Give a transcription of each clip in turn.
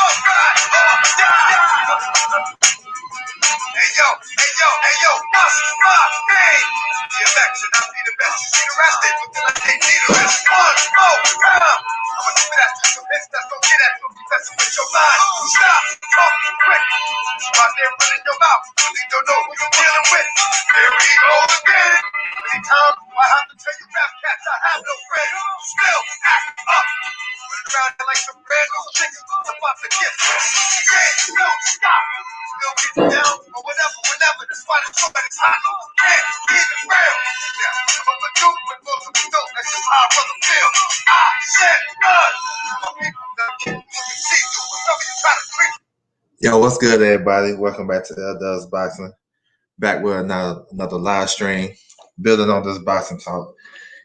Hey yo, what's my name? The election, I'll be the best. You see the rest, they look like they need a rest. One more time. I'ma do that to some hits that's gonna get at you. That's with your mind. Stop talking quick. You out there running your mouth. You don't know who you're dealing with. Here we go again. Every time I have to tell you rap cats, I have no friends. Still act up. Around like some brand new chicks. It's about to get yeah, don't stop. Still getting down or whatever, whenever. That's why the show is hot. Can't keep it real. Yeah, I'm a dude, but most of you know that's just how I brother feel. I said good. My people that can't see you. Whatever you try to preach. Yo, what's good, everybody? Welcome back to LDuz Boxing. Back with another live stream, building on this boxing talk.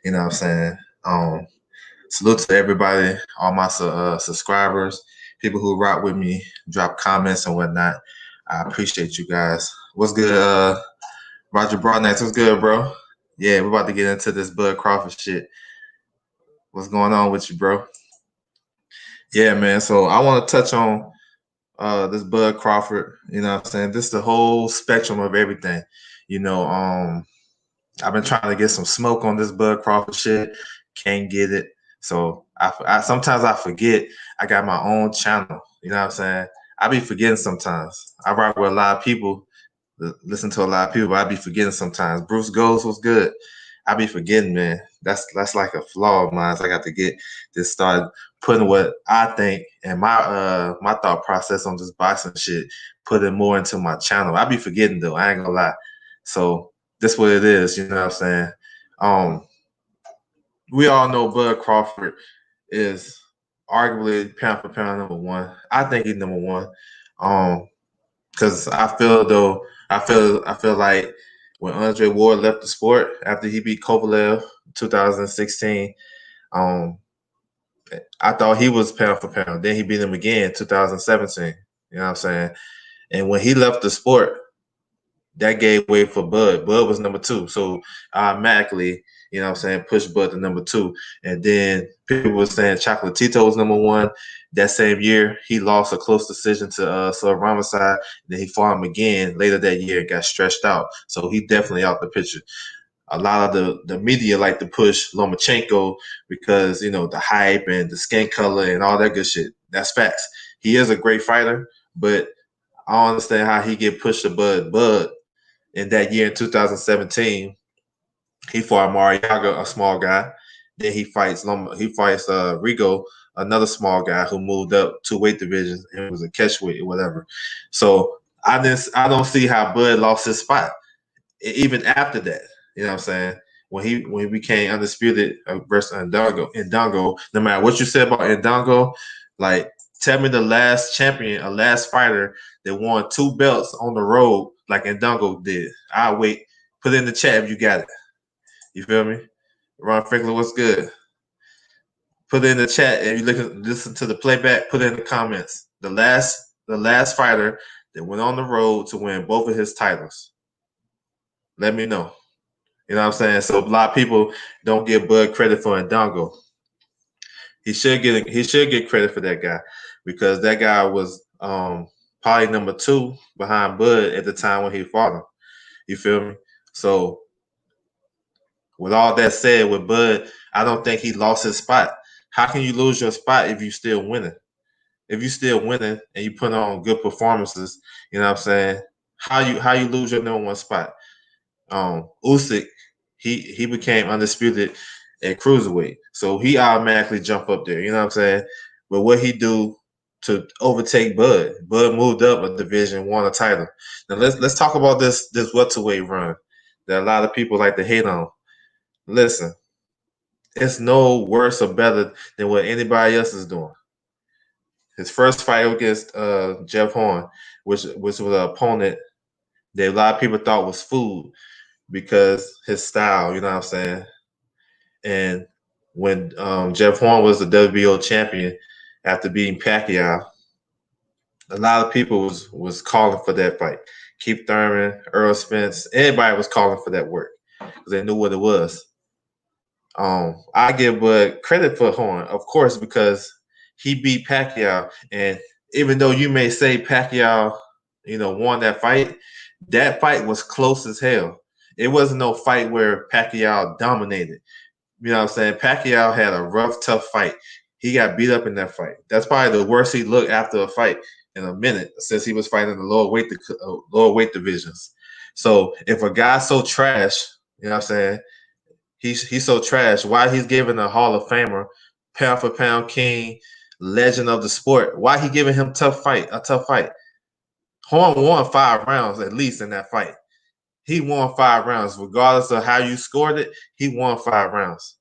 You know what I'm saying? Salute to everybody, all my subscribers, people who rock with me, drop comments and whatnot. I appreciate you guys. What's good, Roger Broadnax? What's good, bro? Yeah, we're about to get into this Bud Crawford shit. What's going on with you, bro? Yeah, man. So I want to touch on this Bud Crawford. You know what I'm saying? This is the whole spectrum of everything. You know, I've been trying to get some smoke on this Bud Crawford shit. Can't get it. So I sometimes I forget I got my own channel. You know what I'm saying? I be forgetting sometimes. I rock with a lot of people, listen to a lot of people, but I be forgetting sometimes. Bruce Ghost was good. I be forgetting, man. That's like a flaw of mine. So I got to get this started putting what I think and my thought process on this boxing shit, put it more into my channel. I be forgetting though. I ain't gonna lie. So this what it is. You know what I'm saying? We all know Bud Crawford is arguably pound for pound number one. I think he's number one. Because I feel like when Andre Ward left the sport after he beat Kovalev in 2016, I thought he was pound for pound. Then he beat him again in 2017. You know what I'm saying? And when he left the sport, that gave way for Bud. Bud was number two. So automatically, you know what I'm saying, push Bud to number two. And then people were saying Chocolatito was number one. That same year, he lost a close decision to Sir Ramazan. Then he fought him again later that year and got stretched out. So he definitely out the picture. A lot of the media like to push Lomachenko because, you know, the hype and the skin color and all that good shit. That's facts. He is a great fighter, but I don't understand how he get pushed to Bud. In that year in 2017, he fought Mariaga, a small guy. Then he fights Rigo, another small guy who moved up 2 weight divisions and was a catchweight or whatever. So I don't see how Bud lost his spot. Even after that, you know what I'm saying? When he became undisputed versus Ndongo, no matter what you said about Ndongo, like tell me the last champion, a last fighter that won 2 belts on the road like Ndongo did. I'll wait. Put it in the chat if you got it. You feel me? Ron Franklin, what's good? Put it in the chat if you listen to the playback. Put it in the comments. The last fighter that went on the road to win both of his titles. Let me know. You know what I'm saying? So a lot of people don't give Bud credit for Ndongo. He should get credit for that guy because that guy was probably number 2 behind Bud at the time when he fought him. You feel me? So with all that said, with Bud, I don't think he lost his spot. How can you lose your spot if you're still winning? If you're still winning and you put on good performances, you know what I'm saying? How you lose your number 1 spot? Usyk, he became undisputed at cruiserweight, so he automatically jumped up there. You know what I'm saying? But what he do to overtake Bud? Bud moved up a division, won a title. Now let's talk about this welterweight run that a lot of people like to hate on. Listen, it's no worse or better than what anybody else is doing. His first fight against Jeff Horn, which was an opponent that a lot of people thought was food because his style, you know what I'm saying? And when Jeff Horn was the WBO champion after beating Pacquiao, a lot of people was calling for that fight. Keith Thurman, Earl Spence, everybody was calling for that work because they knew what it was. I give Bud credit for Horn, of course, because he beat Pacquiao, and even though you may say Pacquiao, won that fight was close as hell. It wasn't no fight where Pacquiao dominated. You know what I'm saying? Pacquiao had a rough, tough fight. He got beat up in that fight. That's probably the worst he looked after a fight in a minute since he was fighting the lower weight divisions. So if a guy's so trash, you know what I'm saying? He's so trash. Why he's giving a Hall of Famer, pound for pound king, legend of the sport? Why he giving him a tough fight? Horn won 5 rounds at least in that fight. He won 5 rounds, regardless of how you scored it. He won 5 rounds.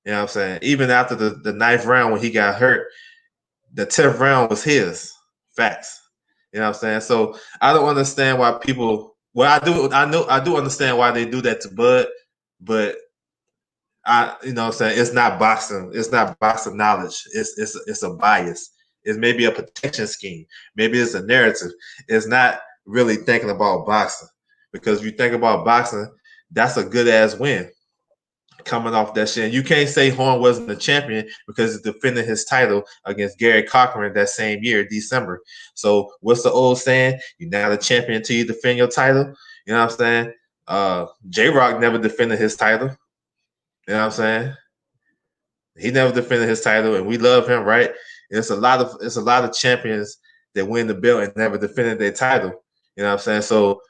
You know what I'm saying? Even after the ninth round when he got hurt, the 10th round was his. Facts. You know what I'm saying? So I don't understand why people. Well, I do understand why they do that to Bud, but you know what I'm saying, it's not boxing. It's not boxing knowledge. It's a bias. It's maybe a protection scheme. Maybe it's a narrative. It's not really thinking about boxing. Because if you think about boxing, that's a good ass win coming off that shit. And you can't say Horn wasn't the champion because he's defending his title against Gary Cochran that same year, December. So what's the old saying? You're not a champion until you defend your title. You know what I'm saying? J-Rock never defended his title. You know what I'm saying? He never defended his title, and we love him, right? It's a lot of champions that win the belt and never defended their title. You know what I'm saying? So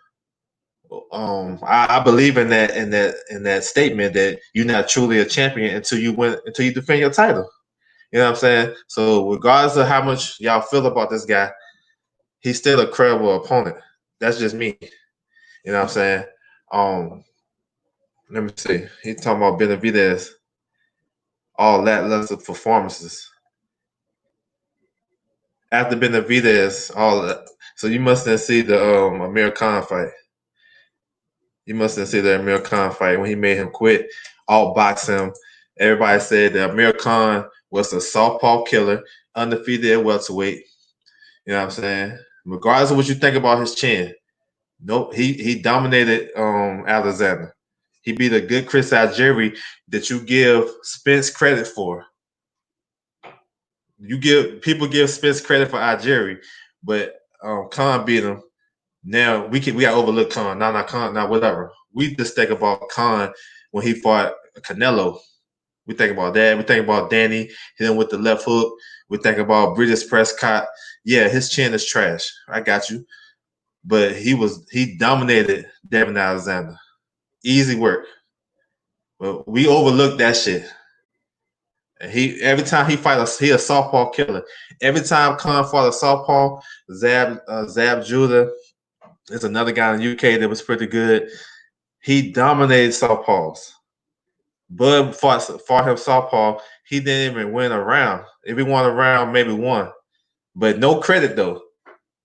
I believe in that statement that you're not truly a champion until you defend your title. You know what I'm saying? So regardless of how much y'all feel about this guy, he's still a credible opponent. That's just me. You know what I'm saying? Let me see. He talking about Benavidez, all lackluster performances. After Benavidez, all that. So you must have seen the Amir Khan fight. You must have seen the Amir Khan fight when he made him quit, outbox him. Everybody said that Amir Khan was a southpaw killer, undefeated at welterweight. You know what I'm saying? Regardless of what you think about his chin, nope, he dominated Alexander. He beat a good Chris Algieri that you give Spence credit for. People give Spence credit for Algieri, but Khan beat him. Now we got overlook Khan. Not Khan, not whatever. We just think about Khan when he fought Canelo. We think about that. We think about Danny hitting with the left hook. We think about British Prescott. Yeah, his chin is trash. I got you. But he dominated Devin Alexander. Easy work. But we overlook that shit. Every time he fight he a southpaw killer. Every time Khan fought a southpaw, Zab Judah, there's another guy in the UK that was pretty good. He dominated southpaws. Bud fought him southpaw. He didn't even win a round. If he won a round, maybe one. But no credit though.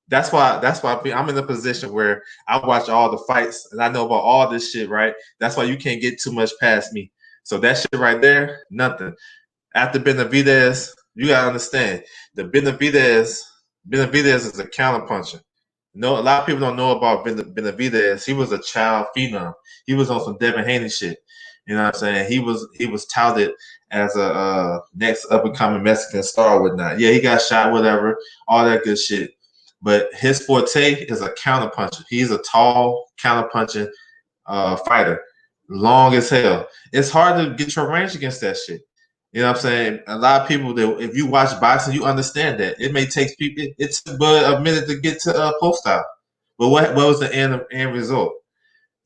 That's why I'm in a position where I watch all the fights and I know about all this shit, right? That's why you can't get too much past me. So that shit right there, nothing. After Benavidez, you gotta understand the Benavidez is a counterpuncher. No, a lot of people don't know about Benavidez. He was a child phenom. He was on some Devin Haney shit. You know what I'm saying? He was touted as a next up and coming Mexican star, whatnot. Yeah, he got shot, whatever, all that good shit. But his forte is a counterpuncher. He's a tall counterpunching fighter, long as hell. It's hard to get your range against that shit. You know what I'm saying? A lot of people that if you watch boxing, you understand that it may take people. It took Bud a minute to get to post out. But what was the end result?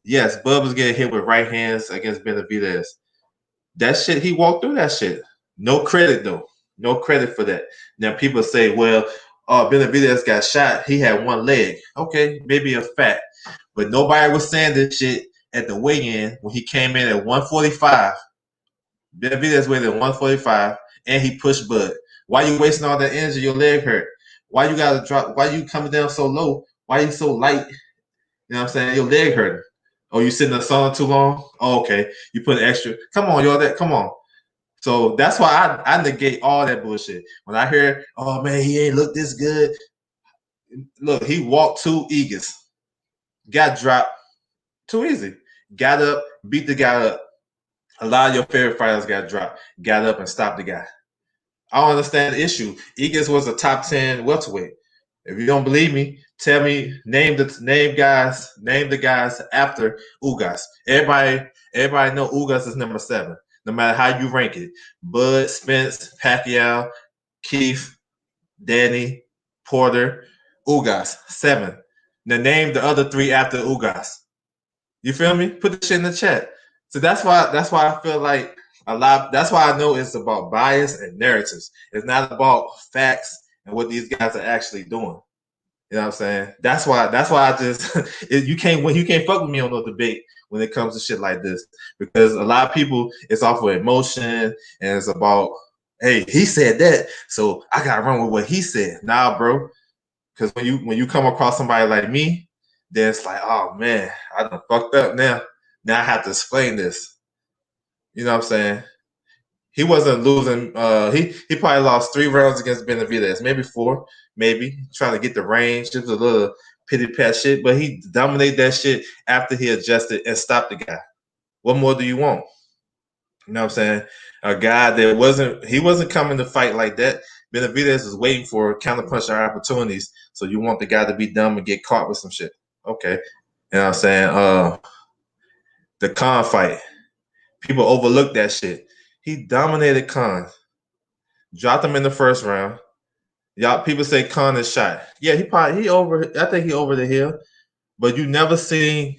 Yes, Bud was getting hit with right hands against Benavidez. That shit, he walked through that shit. No credit though. No credit for that. Now people say, well, Benavidez got shot. He had one leg. Okay, maybe a fact. But nobody was saying this shit at the weigh-in when he came in at 145. Benavidez weighed at 145, and he pushed Bud. Why you wasting all that energy? Your leg hurt. Why you gotta drop? Why you coming down so low? Why you so light? You know what I'm saying? Your leg hurting. Oh, you sitting in the sauna too long? Oh, okay. You put extra. Come on, y'all. Come on. So that's why I negate all that bullshit. When I hear, oh man, he ain't look this good. Look, he walked 2 Eagles. Got dropped. Too easy. Got up, beat the guy up. A lot of your favorite fighters got dropped. Got up and stopped the guy. I don't understand the issue. Eagles was a top 10 welterweight. If you don't believe me, tell me name the guys after Ugas. Everybody know Ugas is number 7. No matter how you rank it, Bud, Spence, Pacquiao, Keith, Danny, Porter, Ugas 7. Now name the other 3 after Ugas. You feel me? Put the shit in the chat. So that's why I feel like a lot. That's why I know it's about bias and narratives. It's not about facts and what these guys are actually doing. You know what I'm saying? That's why I just you can't fuck with me on no debate when it comes to shit like this, because a lot of people it's off of emotion and it's about, hey, he said that, so I gotta run with what he said. Nah, bro. Because when you come across somebody like me, then it's like, oh man, I done fucked up now. Now I have to explain this. You know what I'm saying? He wasn't losing. He probably lost 3 rounds against Benavidez, maybe 4, maybe trying to get the range. It was a little pity pat shit, but he dominated that shit after he adjusted and stopped the guy. What more do you want? You know what I'm saying? A guy that wasn't coming to fight like that. Benavidez is waiting for counterpuncher opportunities. So you want the guy to be dumb and get caught with some shit. Okay. You know what I'm saying? The Khan fight. People overlook that shit. He dominated Khan. Dropped him in the first round. Y'all people say Khan is shot. Yeah, I think he over the hill. But you never seen,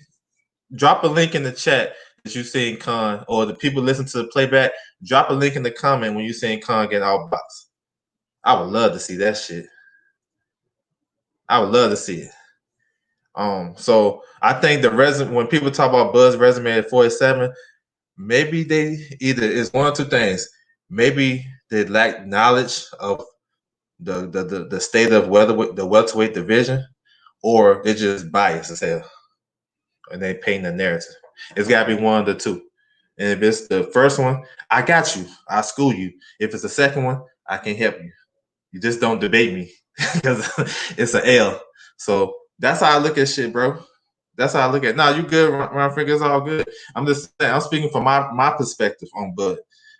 drop a link in the chat that you seen Khan, or the people listen to the playback, drop a link in the comment when you seen Khan get outboxed. I would love to see that shit. I would love to see it. So I think when people talk about Bud's resume at 47, maybe they either it's one or two things. Maybe they lack knowledge of the state of the welterweight division, or they're just biased as hell and they paint a narrative. It's got to be one of the two. And if it's the first one, I got you. I'll school you. If it's the second one, I can help you. You just don't debate me because it's an L. So that's how I look at shit, bro. That's how I look at it. Nah, you good, Ron Finger, it's all good. I'm just saying, I'm speaking from my perspective on Bud.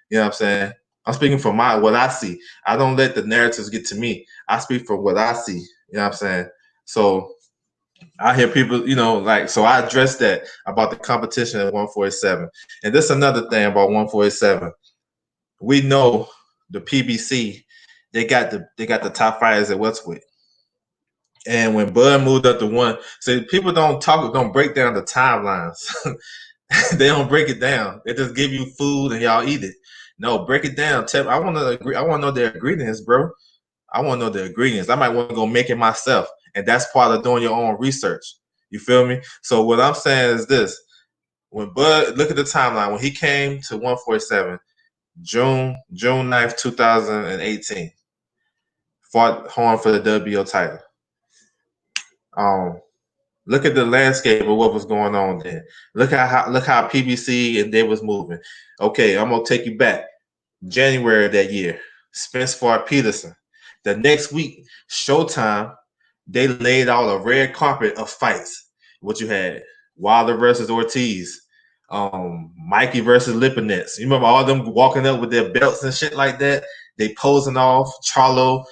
You know what I'm saying? I'm speaking from what I see. I don't let the narratives get to me. I speak for what I see. You know what I'm saying? So I hear people, so I address that about the competition at 147. And this is another thing about 147. We know the PBC, they got the top fighters at welterweight. And when Bud moved up to 1, so people don't break down the timelines. They don't break it down. They just give you food and y'all eat it. No, break it down. I want to know the ingredients, bro. I want to know the ingredients. I might want to go make it myself. And that's part of doing your own research. You feel me? So what I'm saying is this. When Bud, look at the timeline. When he came to 147, June 9th, 2018, fought Horn for the WBO title. Look at the landscape of what was going on then. Look how PBC and they was moving. Okay, I'm gonna take you back. January of that year, Spence fought Peterson. The next week, Showtime, they laid out a red carpet of fights. What you had? Wilder versus Ortiz, Mikey versus Lipinets. You remember all them walking up with their belts and shit like that? They posing off. Charlo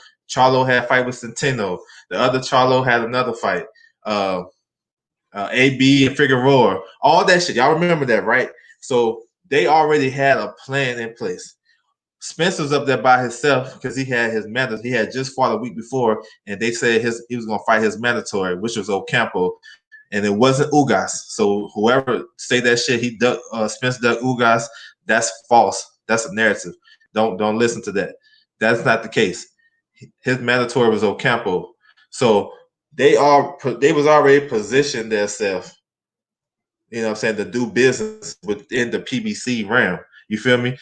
had a fight with Centeno. The other Charlo had another fight. AB and Figueroa, all that shit. Y'all remember that, right? So they already had a plan in place. Spence was up there by himself because he had his mandatory. He had just fought a week before, and they said he was going to fight his mandatory, which was Ocampo, and it wasn't Ugas. So whoever say that shit, Spence ducked Ugas, that's false. That's a narrative. Don't listen to that. That's not the case. His mandatory was Ocampo. So they was already positioned themselves, you know what I'm saying, to do business within the PBC realm. You feel me?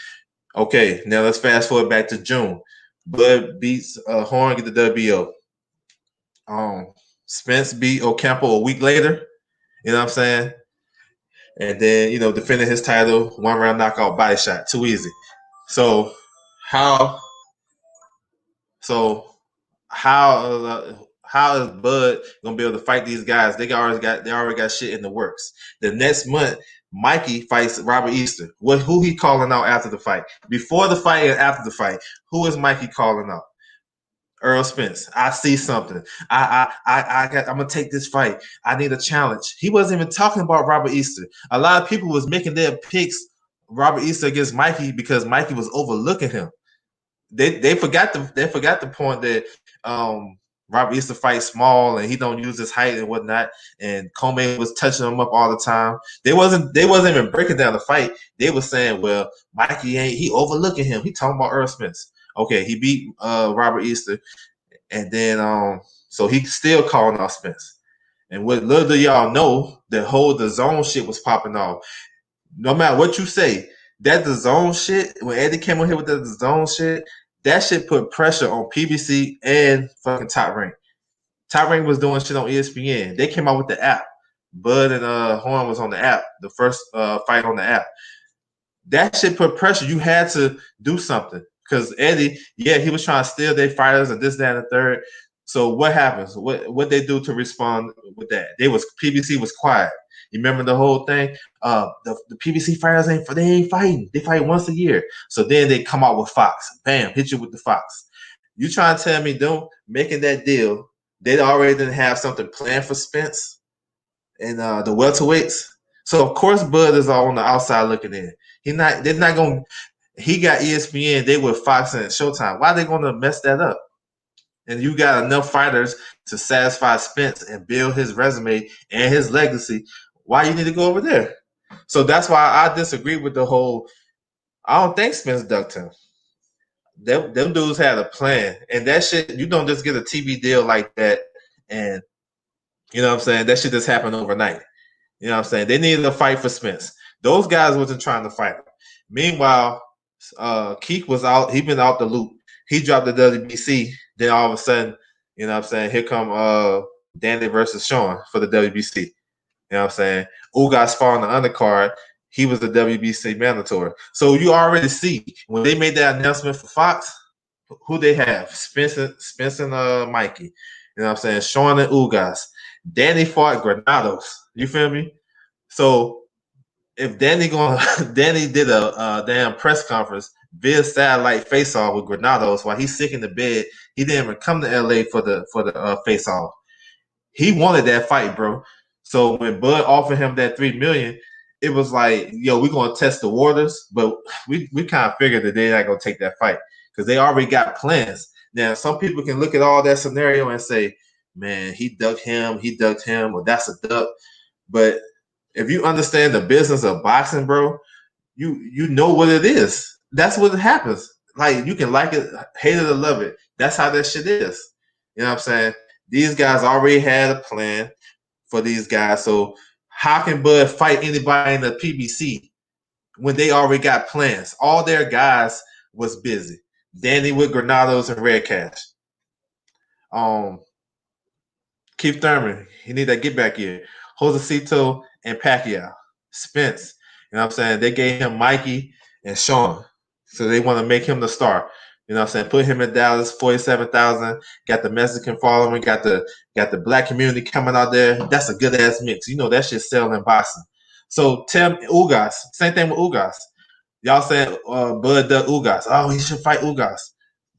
Okay, now let's fast forward back to June. Bud beats Horn, get the WBO. Spence beat Ocampo a week later. You know what I'm saying? And then, defending his title, 1-round knockout body shot. Too easy. So how is Bud gonna be able to fight these guys? They already got shit in the works. The next month, Mikey fights Robert Easter. Who he calling out after the fight? Before the fight and after the fight, who is Mikey calling out? Earl Spence. I see something. I'm gonna take this fight. I need a challenge. He wasn't even talking about Robert Easter. A lot of people was making their picks Robert Easter against Mikey because Mikey was overlooking him. They forgot the point that Robert Easter fights small and he don't use his height and whatnot. And Comey was touching him up all the time. They wasn't even breaking down the fight. They were saying, well, Mikey ain't he overlooking him. He talking about Earl Spence. Okay, he beat Robert Easter, and then so he still calling out Spence. And what little do y'all know, the zone shit was popping off. No matter what you say, that the zone shit, when Eddie came on here with the zone shit, that shit put pressure on PBC and fucking Top Rank. Top Rank was doing shit on ESPN. They came out with the app. Bud and Horn was on the app, the first fight on the app. That shit put pressure. You had to do something. Because Eddie, yeah, he was trying to steal their fighters and this, that, and the third. So what happens? What they do to respond with that? PBC was quiet. You remember the whole thing? The PBC fighters ain't fighting. They fight once a year. So then they come out with Fox. Bam, hit you with the Fox. You trying to tell me them making that deal, they already didn't have something planned for Spence and the welterweights. So of course Bud is all on the outside looking in. They're not gonna. He got ESPN. They with Fox and Showtime. Why are they gonna mess that up? And you got enough fighters to satisfy Spence and build his resume and his legacy. Why you need to go over there? So that's why I disagree with the whole. I don't think Spence ducked him. Them dudes had a plan, and that shit. You don't just get a TV deal like that, and you know what I'm saying. That shit just happened overnight. You know what I'm saying. They needed a fight for Spence. Those guys wasn't trying to fight him. Meanwhile, Keith was out. He been out the loop. He dropped the WBC. Then all of a sudden, you know what I'm saying, here come Danny versus Sean for the WBC. You know what I'm saying? Ugas fought on the undercard. He was the WBC mandatory. So you already see when they made that announcement for Fox, who they have? Spence and Mikey. You know what I'm saying? Sean and Ugas. Danny fought Granados. You feel me? So if Danny did a damn press conference via satellite face off with Granados while he's sick in the bed, he didn't even come to LA for the face off. He wanted that fight, bro. So when Bud offered him that $3 million, it was like, yo, we're gonna test the waters, but we kind of figured that they're not gonna take that fight because they already got plans. Now some people can look at all that scenario and say, man, he ducked him, or that's a duck. But if you understand the business of boxing, bro, you know what it is. That's what happens. Like you can like it, hate it, or love it. That's how that shit is. You know what I'm saying? These guys already had a plan for these guys. So how can Bud fight anybody in the PBC when they already got plans? All their guys was busy. Danny with Granados and Red Cash. Keith Thurman, he need that get back here. Josecito and Pacquiao. Spence. You know what I'm saying? They gave him Mikey and Sean. So they want to make him the star. You know what I'm saying? Put him in Dallas, 47,000. Got the Mexican following, got the black community coming out there. That's a good ass mix. You know that shit's selling in Boston. So Tim Ugas, same thing with Ugas. Y'all saying Bud the Ugas. Oh, he should fight Ugas.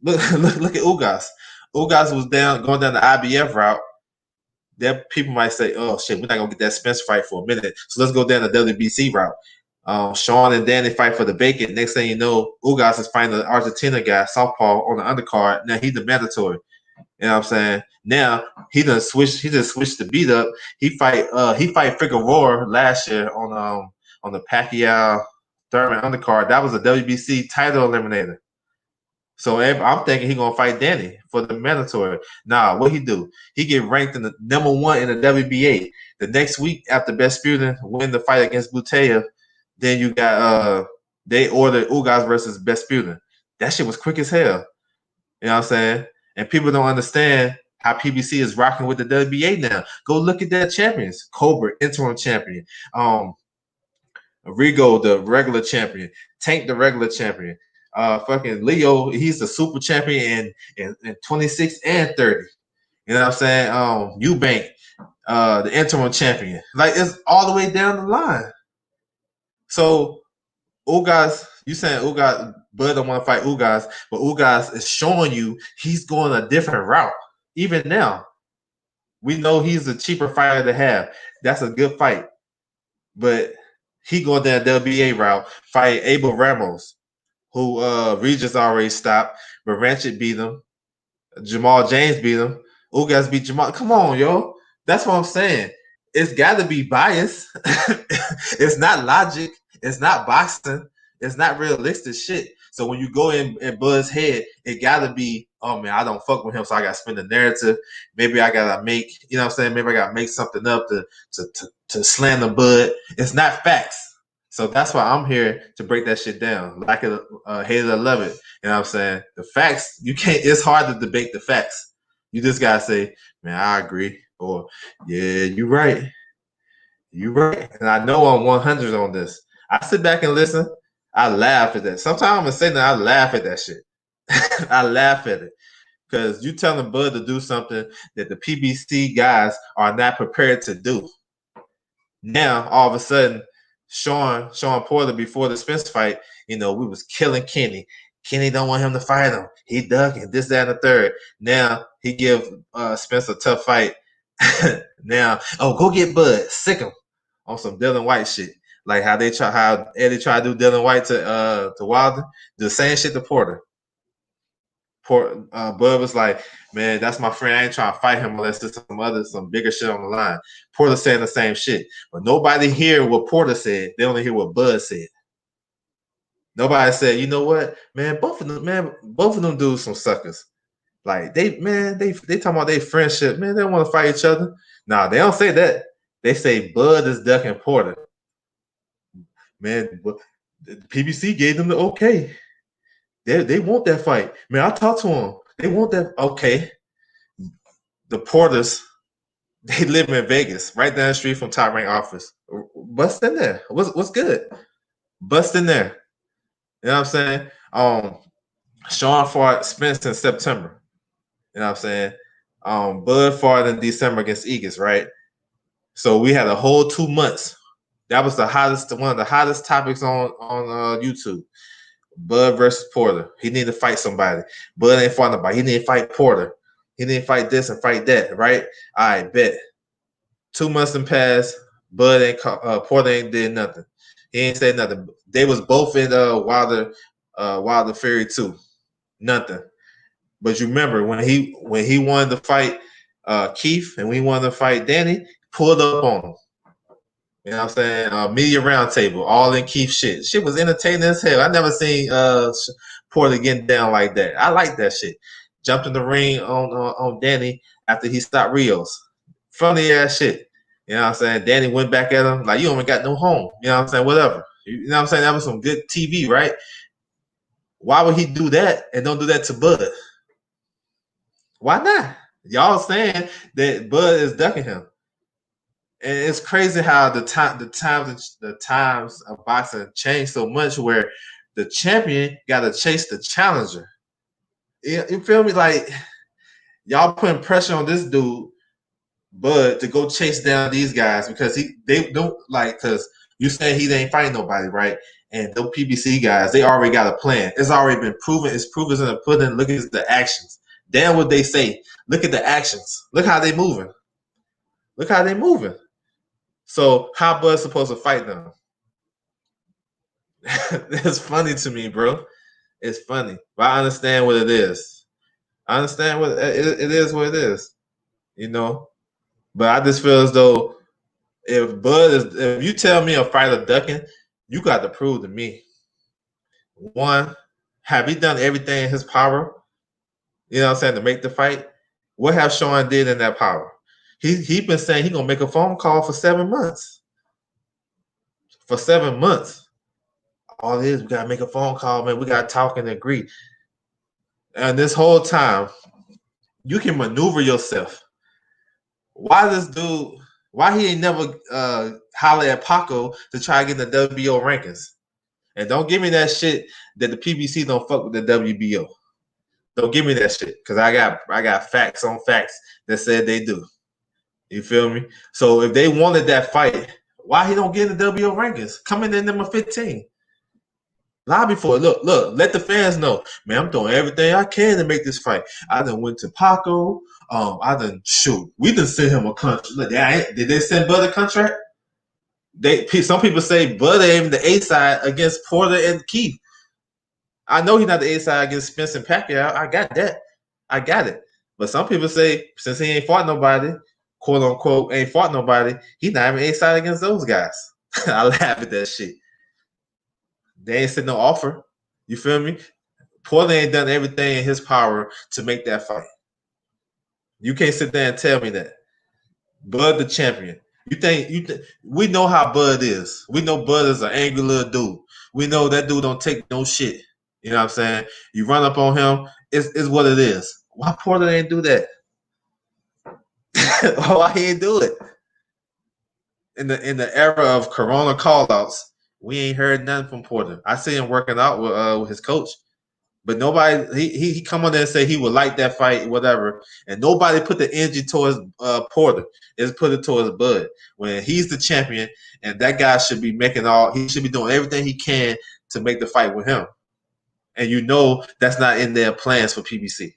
Look at Ugas. Ugas was going down the IBF route. That people might say, oh shit, we're not gonna get that Spence fight for a minute. So let's go down the WBC route. Sean and Danny fight for the bacon. Next thing you know, Ugas is fighting the Argentina guy, Southpaw, on the undercard. Now he's the mandatory. You know what I'm saying? Now he just switched the beat up. He fight Figueroa last year on the Pacquiao Thurman undercard. That was a WBC title eliminator. So I'm thinking he's gonna fight Danny for the mandatory. Nah, what he do? He get ranked in the number 1 in the WBA. The next week after Besputin win the fight against Buteyev, then you got they ordered Ugas versus Besputin. That shit was quick as hell. You know what I'm saying? And people don't understand how PBC is rocking with the WBA now. Go look at their champions. Cobra, interim champion. Rigo, the regular champion. Tank, the regular champion. Fucking Leo, he's the super champion in 26 and 30. You know what I'm saying? Eubank, the interim champion. Like it's all the way down the line. So Ugas, you saying Ugas, Bud don't want to fight Ugas, but Ugas is showing you he's going a different route. Even now, we know he's a cheaper fighter to have. That's a good fight. But he going that WBA route, fight Abel Ramos, who Regis already stopped, but Ranchit beat him. Jamal James beat him. Ugas beat Jamal. Come on, yo. That's what I'm saying. It's got to be bias. It's not logic. It's not boxing. It's not realistic shit. So when you go in Bud's head, it got to be, oh man, I don't fuck with him, so I got to spin the narrative. Maybe I got to make, you know what I'm saying? Maybe I got to make something up to slam the Bud. It's not facts. So that's why I'm here to break that shit down. Like it, hate it or love it. You know what I'm saying? The facts, you can't, it's hard to debate the facts. You just gotta say, man, I agree. Or, yeah, you're right. You're right. And I know I'm 100 on this. I sit back and listen. I laugh at that. Sometimes I'm gonna say that I laugh at that shit. I laugh at it. Because you telling Bud to do something that the PBC guys are not prepared to do. Now, all of a sudden, Sean Porter before the Spence fight, we was killing Kenny. Kenny don't want him to fight him. He ducking this, that, and the third. Now he give Spence a tough fight. Now, go get Bud, sick him on some Dylan White shit. Like how Eddie tried to do Dylan White to Wilder. The same shit to Porter. Bud was like, man, that's my friend. I ain't trying to fight him unless there's some bigger shit on the line. Porter saying the same shit. But nobody hear what Porter said. They only hear what Bud said. Nobody said, you know what, man, both of them dudes some suckers. Like they talking about their friendship, man, they don't want to fight each other. Nah, they don't say that. They say Bud is ducking Porter. Man, the PBC gave them the okay. They want that fight. Man, I talked to them. They want that. Okay. The Porters, they live in Vegas, right down the street from Top Rank office. Bust in there. What's good? Bust in there. You know what I'm saying? Sean fought Spence in September. You know what I'm saying? Bud fought in December against Eagles, right? So we had a whole 2 months. That was one of the hottest topics on YouTube. Bud versus Porter. He needed to fight somebody. Bud ain't fought nobody. He needed to fight Porter. He needed to fight this and fight that, right? All right, bet. 2 months and passed. Porter ain't did nothing. He ain't said nothing. They was both in Wilder Fury 2. Nothing. But you remember when he wanted to fight Keith and when he wanted to fight Danny, pulled up on him. You know what I'm saying? Media roundtable, all in Keith shit. Shit was entertaining as hell. I never seen Porter getting down like that. I like that shit. Jumped in the ring on Danny after he stopped Rios. Funny ass shit. You know what I'm saying? Danny went back at him like, you ain't got no home. You know what I'm saying? Whatever. You know what I'm saying? That was some good TV, right? Why would he do that and don't do that to Bud? Why not? Y'all saying that Bud is ducking him. And it's crazy how the times of boxing changed so much where the champion got to chase the challenger. You feel me? Like y'all putting pressure on this dude, Bud, to go chase down these guys because they don't like because you saying he ain't fighting nobody, right? And those PBC guys, they already got a plan. It's already been proven. It's proven in the pudding. Look at the actions. Damn what they say. Look at the actions. Look how they moving. Look how they moving. So how Bud's supposed to fight them? It's funny to me, bro. It's funny, but I understand what it is. I understand what it is. What it is, But I just feel as though if you tell me a fighter ducking, you got to prove to me. One, have he done everything in his power? You know what I'm saying, to make the fight? What have Sean did in that power? He been saying he gonna make a phone call for 7 months. For 7 months. All it is, we gotta make a phone call, man. We gotta talk and agree. And this whole time, you can maneuver yourself. Why he ain't never holler at Paco to try to get in the WBO rankings? And don't give me that shit that the PBC don't fuck with the WBO. Don't give me that shit because I got facts on facts that said they do. You feel me? So if they wanted that fight, why he don't get in the WBO rankings? Coming in number 15. Lobby for it. Look, let the fans know. Man, I'm doing everything I can to make this fight. I done went to Paco. I done shoot. We done sent him a contract. Look, did they send Bud a contract? Some people say Bud aimed the A side against Porter and Keith. I know he's not the A side against Spence and Pacquiao. I got that. I got it. But some people say since he ain't fought nobody, quote unquote, ain't fought nobody, he's not even A side against those guys. I laugh at that shit. They ain't sent no offer. You feel me? Porter ain't done everything in his power to make that fight. You can't sit there and tell me that. Bud the champion. We know how Bud is. We know Bud is an angry little dude. We know that dude don't take no shit. You know what I'm saying? You run up on him, it's what it is. Why Porter ain't do that? Why he ain't do it? In the era of Corona callouts, we ain't heard nothing from Porter. I see him working out with his coach, but nobody. He come on there and say he would like that fight, whatever, and nobody put the energy towards Porter. It's put it towards Bud when he's the champion, and that guy should be he should be doing everything he can to make the fight with him. And you know that's not in their plans for PBC.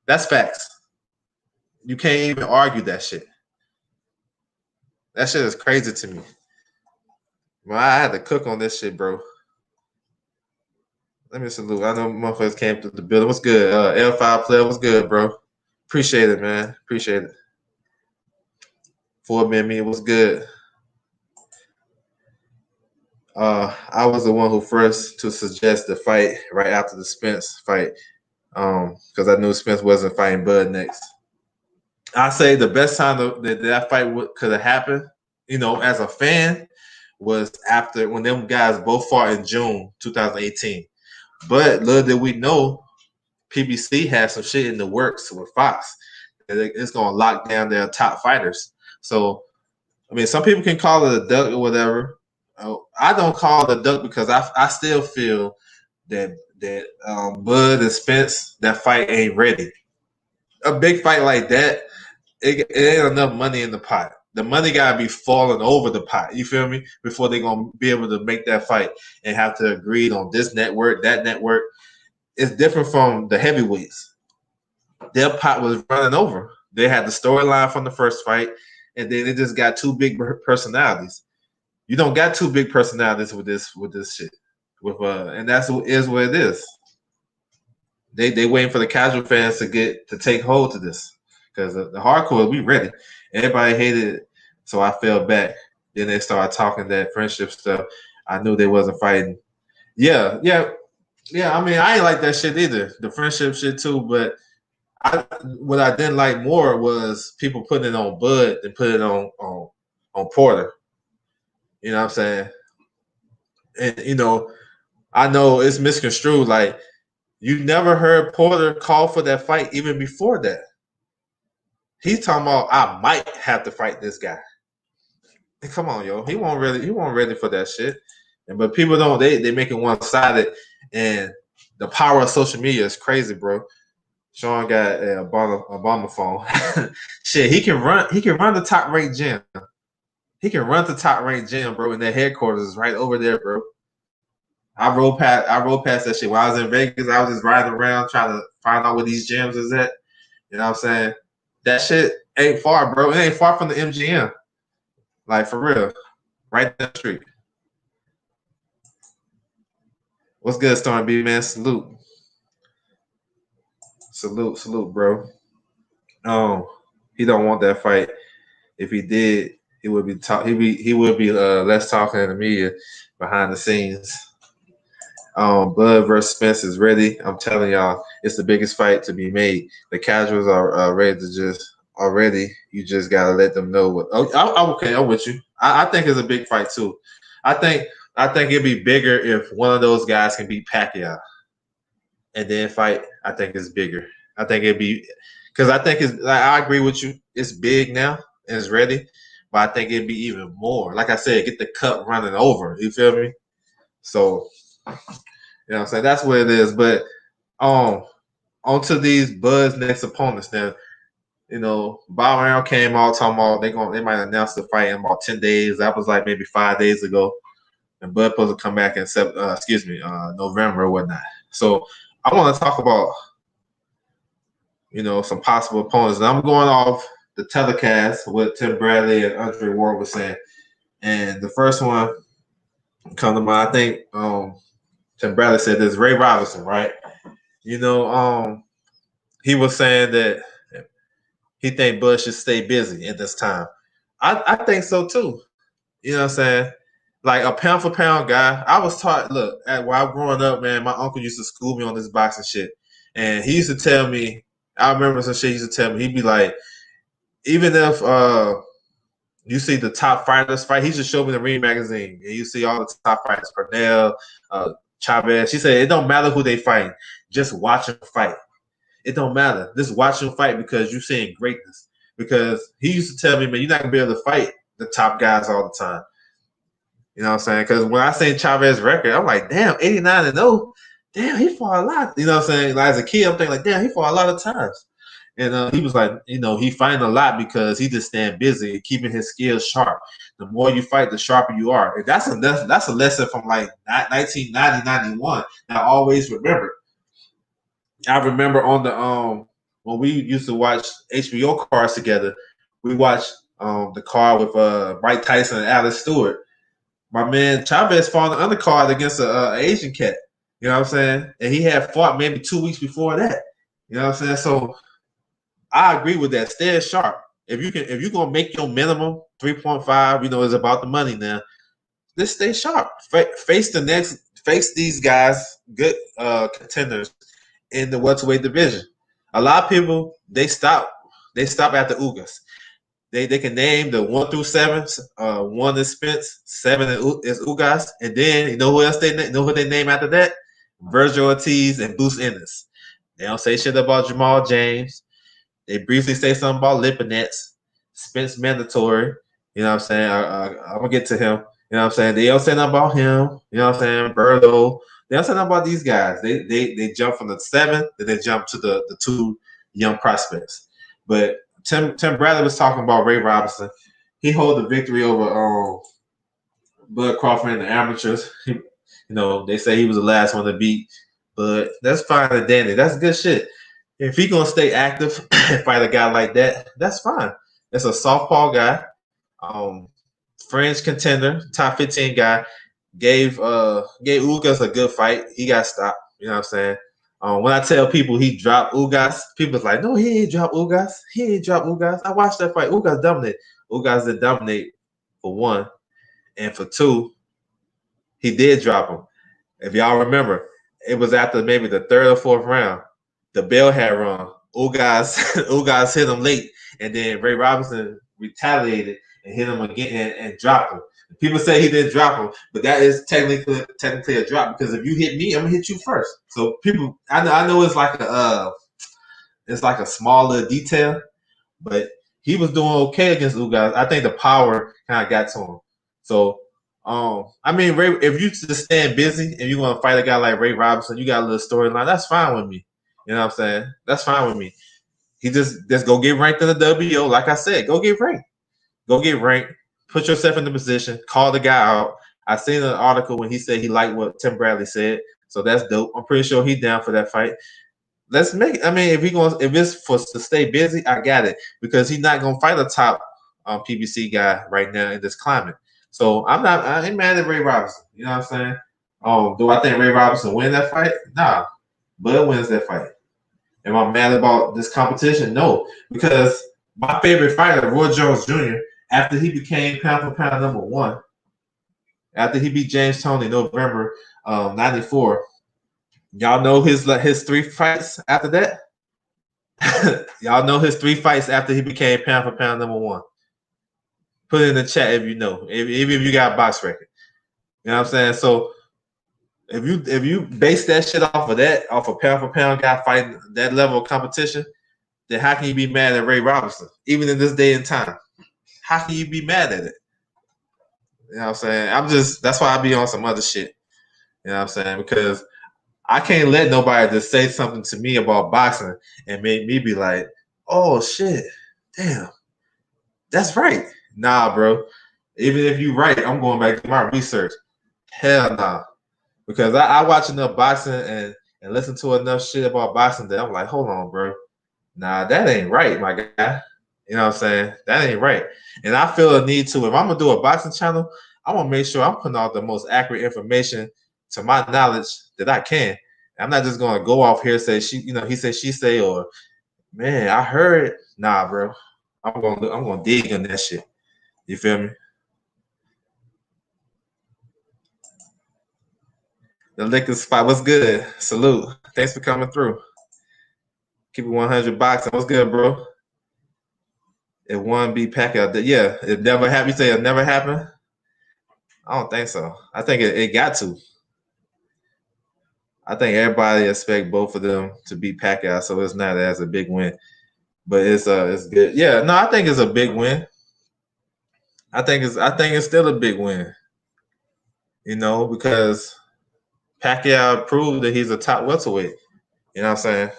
That's facts. You can't even argue that shit. That shit is crazy to me. Well, I had to cook on this shit, bro. Let me salute. I know motherfuckers came through the building. What's good? L5 player, what's good, bro? Appreciate it, man. Appreciate it. 4-man me, what's good? I was the one who first to suggest the fight right after the Spence fight, because I knew Spence wasn't fighting Bud next. I say the best time that fight could have happened, as a fan, was after when them guys both fought in June 2018. But little did we know, PBC had some shit in the works with Fox. It's going to lock down their top fighters. So, I mean, some people can call it a duck or whatever. I don't call it a duck because I still feel that Bud and Spence, that fight ain't ready. A big fight like that, it ain't enough money in the pot. The money gotta be falling over the pot. You feel me? Before they're gonna be able to make that fight and have to agree on this network, that network. It's different from the heavyweights. Their pot was running over. They had the storyline from the first fight, and then they just got two big personalities. You don't got two big personalities with this shit. And that's what it is. They waiting for the casual fans to take hold to this. Because the hardcore, we ready. Everybody hated it, so I fell back. Then they started talking that friendship stuff. I knew they wasn't fighting. Yeah. I mean, I ain't like that shit either. The friendship shit too. But what I didn't like more was people putting it on Bud and put it on Porter. You know what I'm saying? And I know it's misconstrued. Like, you never heard Porter call for that fight even before that. He's talking about I might have to fight this guy. Come on, yo. He wasn't ready for that shit. But people don't, they make it one-sided, and the power of social media is crazy, bro. Sean got a Obama phone. Shit, he can run the top ranked gym. He can run the top ranked gym, bro, and their headquarters is right over there, bro. I rode past that shit. When I was in Vegas, I was just riding around trying to find out where these gyms is at. You know what I'm saying? That shit ain't far, bro. It ain't far from the MGM. Like, for real. Right down the street. What's good, Storm B, man? Salute, bro. He don't want that fight. If he did, he would be less talking in the media behind the scenes. Bud versus Spence is ready. I'm telling y'all, it's the biggest fight to be made. The casuals are ready to just already. You just gotta let them know what. Okay, I'm with you. I think it's a big fight too. I think it'd be bigger if one of those guys can beat Pacquiao and then fight. I think it's bigger. I think it'd be because I think it's. I agree with you. It's big now and it's ready, but I think it'd be even more. Like I said, get the cup running over. You feel me? So. You know what I'm saying? That's what it is. But onto these Bud's next opponents now. Bob Arum came out talking about they might announce the fight in about 10 days. That was like maybe 5 days ago. and Bud supposed to come back in November or whatnot. So I want to talk about some possible opponents. And I'm going off the telecast what Tim Bradley and Andre Ward was saying, and the first one come to mind. I think Tim Bradley said this. Ray Robinson, right? He was saying that he think Bud should stay busy at this time. I think so too. You know what I'm saying? Like a pound for pound guy. I was taught, look, while growing up, man, my uncle used to school me on this boxing shit. And he used to tell me, I remember some shit he used to tell me, he'd be like, even if you see the top fighters fight, he just showed me the Ring magazine. And you see all the top fighters, Cornell, Chavez. She said, it don't matter who they fight. Just watch them fight. It don't matter. Just watch them fight because you're seeing greatness. Because he used to tell me, man, you're not going to be able to fight the top guys all the time. You know what I'm saying? Because when I seen Chavez's record, I'm like, damn, 89-0. Damn, he fought a lot. You know what I'm saying? Like, as a kid, I'm thinking like, damn, he fought a lot of times. And he was like, he fighting a lot because he just staying busy, keeping his skills sharp. The more you fight, the sharper you are. And that's a lesson from like 1990, 91. I always remember. I remember on the when we used to watch HBO cards together, we watched the card with Mike Tyson and Alex Stewart. My man Chavez fought on the undercard against an Asian cat. You know what I'm saying? And he had fought maybe 2 weeks before that. You know what I'm saying? So I agree with that. Stay sharp. If you're gonna make your minimum 3.5, it's about the money now. Just stay sharp. Face these guys, good contenders in the welterweight division. A lot of people they stop at the Ugas. They can name the 1 through 7. 1 is Spence, 7 is Ugas, and then you know who else they name after that? Virgil Ortiz and Bruce Ennis. They don't say shit about Jamal James. They briefly say something about Lipinets, Spence mandatory. You know what I'm saying? I'm gonna get to him. You know what I'm saying? They don't say nothing about him. You know what I'm saying? Berto. They don't say nothing about these guys. They jump from the 7, then they jump to the 2 young prospects. But Tim Bradley was talking about Ray Robinson. He hold the victory over Bud Crawford in the amateurs. They say he was the last one to beat, but that's fine and dandy. That's good shit. If he gonna stay active and fight a guy like that, that's fine. That's a southpaw guy, fringe contender, top 15 guy. Gave Ugas a good fight. He got stopped. You know what I'm saying? When I tell people he dropped Ugas, people's like, no, he ain't dropped Ugas. He ain't dropped Ugas. I watched that fight. Ugas dominated. Ugas did dominate for 1. And for 2, he did drop him. If y'all remember, it was after maybe the 3rd or 4th round. The bell had rung. Ugas hit him late. And then Ray Robinson retaliated and hit him again and dropped him. People say he didn't drop him, but that is technically a drop because if you hit me, I'm gonna hit you first. So people, I know it's like a smaller detail, but he was doing okay against Ugas. I think the power kind of got to him. So, Ray, if you just stand busy and you want to fight a guy like Ray Robinson, you got a little storyline. That's fine with me. You know what I'm saying? That's fine with me. He just go get ranked in the WO. Like I said, go get ranked. Go get ranked. Put yourself in the position. Call the guy out. I seen an article when he said he liked what Tim Bradley said, so that's dope. I'm pretty sure he's down for that fight. Let's make it. If it's for to stay busy, I got it because he's not gonna fight a top PBC guy right now in this climate. So I ain't mad at Ray Robinson. You know what I'm saying? Do I think Ray Robinson win that fight? Nah, Bud wins that fight. Am I mad about this competition? No, because my favorite fighter, Roy Jones Jr., after he became pound for pound number 1, after he beat James Toney November 94, y'all know his 3 fights after that? Y'all know his 3 fights after he became pound for pound number 1. Put it in the chat if you know, even if you got a box record. You know what I'm saying? So if you base that shit off of pound for pound guy fighting that level of competition, then how can you be mad at Ray Robinson, even in this day and time? How can you be mad at it? You know what I'm saying? That's why I be on some other shit. You know what I'm saying? Because I can't let nobody just say something to me about boxing and make me be like, oh shit, damn, that's right. Nah, bro. Even if you right, I'm going back to my research. Hell nah. Because I watch enough boxing and listen to enough shit about boxing that I'm like, hold on, bro. Nah, that ain't right, my guy. You know what I'm saying? That ain't right. And I feel a need to, if I'm gonna do a boxing channel, I'm gonna make sure I'm putting out the most accurate information to my knowledge that I can. I'm not just gonna go off here and say he said, she say, or man, I heard. Nah, bro. I'm gonna dig in that shit. You feel me? The liquor spot. What's good? Salute. Thanks for coming through. Keep it 100 boxing. What's good, bro? If one be Pacquiao, yeah, it never happened. You say it never happened? I don't think so. I think it got to. I think everybody expect both of them to beat Pacquiao, so it's not as a big win. But it's good. Yeah, no, I think it's a big win. I think it's still a big win. Because Pacquiao proved that he's a top welterweight. You know what I'm saying?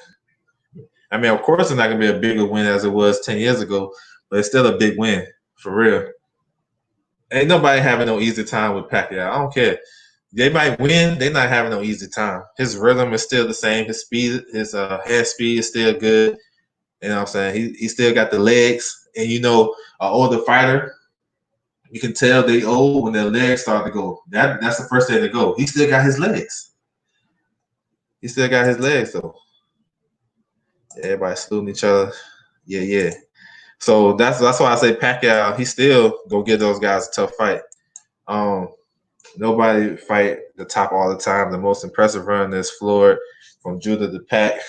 I mean, of course, it's not gonna be a bigger win as it was 10 years ago, but it's still a big win for real. Ain't nobody having no easy time with Pacquiao. I don't care. They might win. They're not having no easy time. His rhythm is still the same. His speed, his head speed is still good. You know what I'm saying? He still got the legs. And an older fighter, you can tell they old when their legs start to go. That's the first thing to go. He still got his legs. He still got his legs though. Everybody saluting each other. Yeah, yeah. So that's why I say Pacquiao, he still go give those guys a tough fight. Um, Nobody fight the top all the time. The most impressive run is Floyd from Judah to Pac.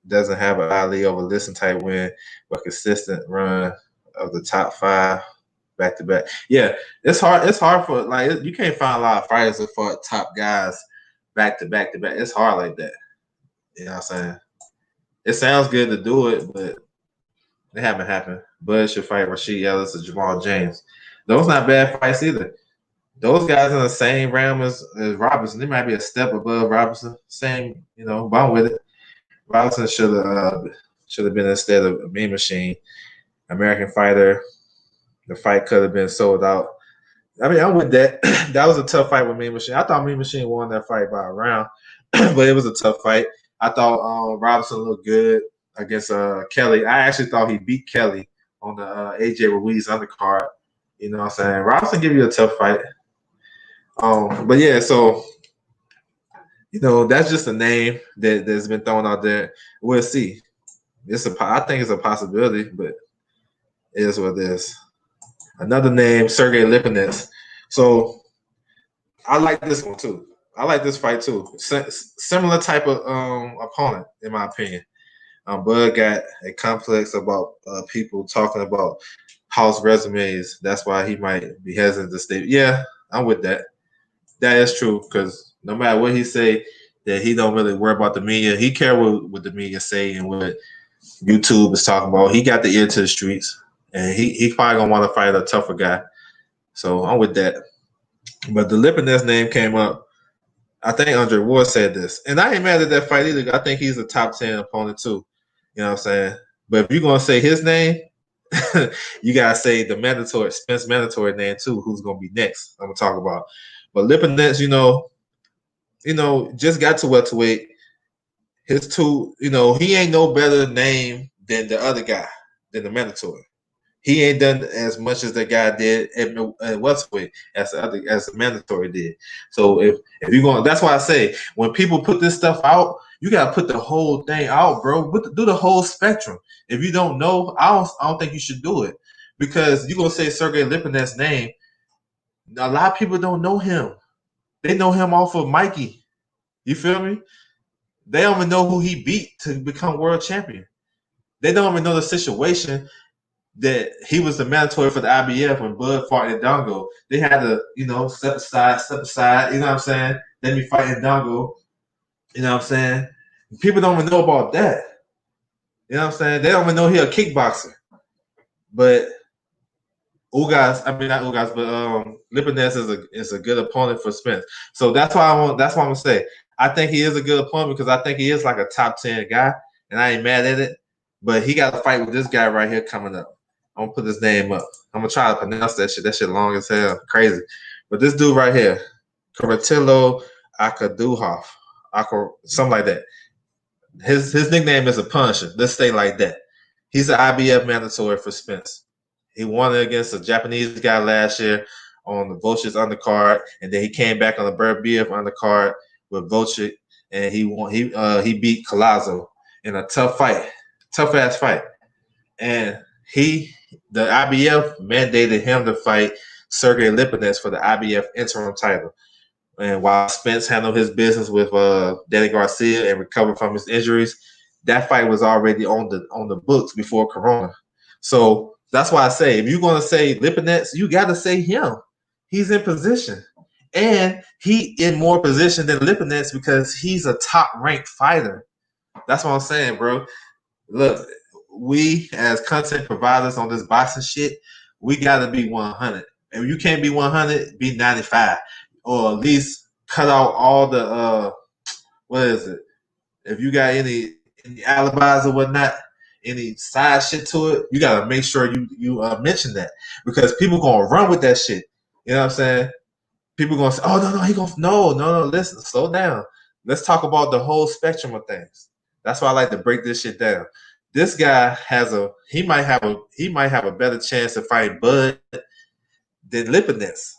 Doesn't have an Ali over listen type win, but consistent run of the top five back to back. Yeah, it's hard. It's hard for you can't find a lot of fighters that fought top guys back to back to back. It's hard like that. You know what I'm saying? It sounds good to do it, but it haven't happened. Bud should fight Rashid Ellis or Jamal James. Those not bad fights either. Those guys in the same realm as Robinson. They might be a step above Robinson. Same, but I'm with it. Robinson should have been instead of a Mean Machine. American Fighter. The fight could have been sold out. I mean, I'm with that. That was a tough fight with Mean Machine. I thought Mean Machine won that fight by a round, but it was a tough fight. I thought Robinson looked good against Kelly. I actually thought he beat Kelly on the AJ Ruiz undercard. You know what I'm saying? Robinson give you a tough fight. But yeah, so that's just a name that's been thrown out there. We'll see. I think it's a possibility, but it is what it is. Another name, Sergey Lipinets. So I like this one too. I like this fight too. Similar type of opponent, in my opinion. Bud got a complex about people talking about house resumes. That's why he might be hesitant to stay. Yeah, I'm with that. That is true because no matter what he say, that he don't really worry about the media. He care what the media say and what YouTube is talking about. He got the ear to the streets, and he probably gonna want to fight a tougher guy. So I'm with that. But the Lipinets name came up. I think Andre Ward said this, and I ain't mad at that fight either. I think he's a top 10 opponent too. You know what I'm saying? But if you're gonna say his name, you gotta say the mandatory Spence mandatory name too. Who's gonna be next? I'm gonna talk about. But Lipinets, just got to welterweight. His two, he ain't no better name than the other guy, than the mandatory. He ain't done as much as the guy did at welterweight as the mandatory did. So if you're going, that's why I say when people put this stuff out, you gotta put the whole thing out, bro. Do the whole spectrum. If you don't know, I don't think you should do it because you're gonna say Sergey Lipinets' name. A lot of people don't know him. They know him off of Mikey. You feel me? They don't even know who he beat to become world champion. They don't even know the situation that he was the mandatory for the IBF when Bud fought in Dongo. They had to, step aside, you know what I'm saying? Let me fight in Dongo. You know what I'm saying? People don't even know about that. You know what I'm saying? They don't even know he a kickboxer. But not Ugas, but Lipinets is a good opponent for Spence. So that's why I'm gonna say. I think he is a good opponent because I think he is like a top 10 guy, and I ain't mad at it. But he got to fight with this guy right here coming up. I'm gonna put his name up. I'm gonna try to pronounce that shit. That shit long as hell, crazy. But this dude right here, Karatillo Akaduhoff, something like that. His nickname is a Punisher. Let's stay like that. He's an IBF mandatory for Spence. He won it against a Japanese guy last year on the Vulture's undercard, and then he came back on the Berbiev undercard with Vulture, and he won. He beat Collazo in a tough fight, tough ass fight, and the IBF mandated him to fight Sergey Lipinets for the IBF interim title. And while Spence handled his business with Danny Garcia and recovered from his injuries, that fight was already on the books before Corona. So that's why I say, if you're going to say Lipinets, you got to say him. He's in position. And he in more position than Lipinets because he's a top-ranked fighter. That's what I'm saying, bro. Look, we as content providers on this boxing shit, we got to be 100. If you can't be 100, be 95. Or at least cut out all the what is it? If you got any alibis or whatnot, any side shit to it, you gotta make sure you mention that because people gonna run with that shit. You know what I'm saying? People gonna say, "Oh no, he gonna no." Listen, slow down. Let's talk about the whole spectrum of things. That's why I like to break this shit down. This guy he might have a better chance to fight Bud than Lipinets.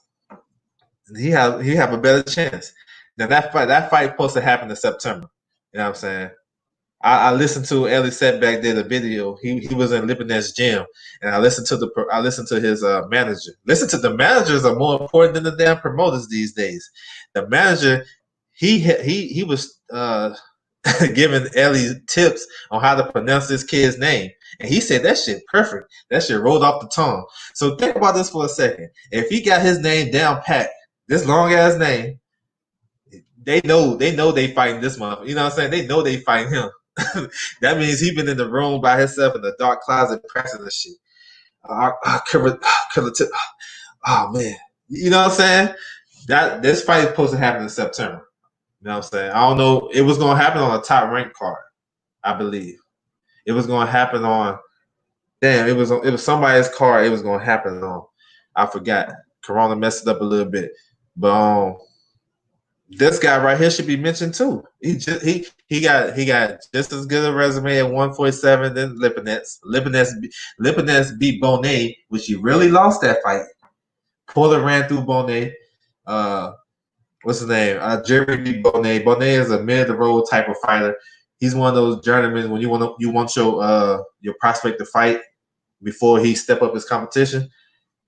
He have a better chance. Now that fight supposed to happen in September. You know what I'm saying? I listened to Ellie Setback did a video. He was in Lipinets' gym, and I listened to his manager. Listen to the managers are more important than the damn promoters these days. The manager he was giving Ellie tips on how to pronounce this kid's name, and he said that shit perfect. That shit rolled off the tongue. So think about this for a second. If he got his name down pat, this long ass name, they know they fighting this month. You know what I'm saying? They know they fighting him. That means he been in the room by himself in the dark closet practicing this shit. Oh man, you know what I'm saying? That this fight is supposed to happen in September. You know what I'm saying? I don't know. It was going to happen on a top ranked card, I believe. It was going to happen on. Damn, it was somebody's card. It was going to happen on. I forgot. Corona messed it up a little bit, but this guy right here should be mentioned too. He got just as good a resume at 147 than Lipinets. Lipinets beat Bonet, which he really lost that fight. Porter ran through Bonet. What's his name? Jerry beat Bonet. Bonet is a mid the road type of fighter. He's one of those journeymen when you want your prospect to fight before he step up his competition.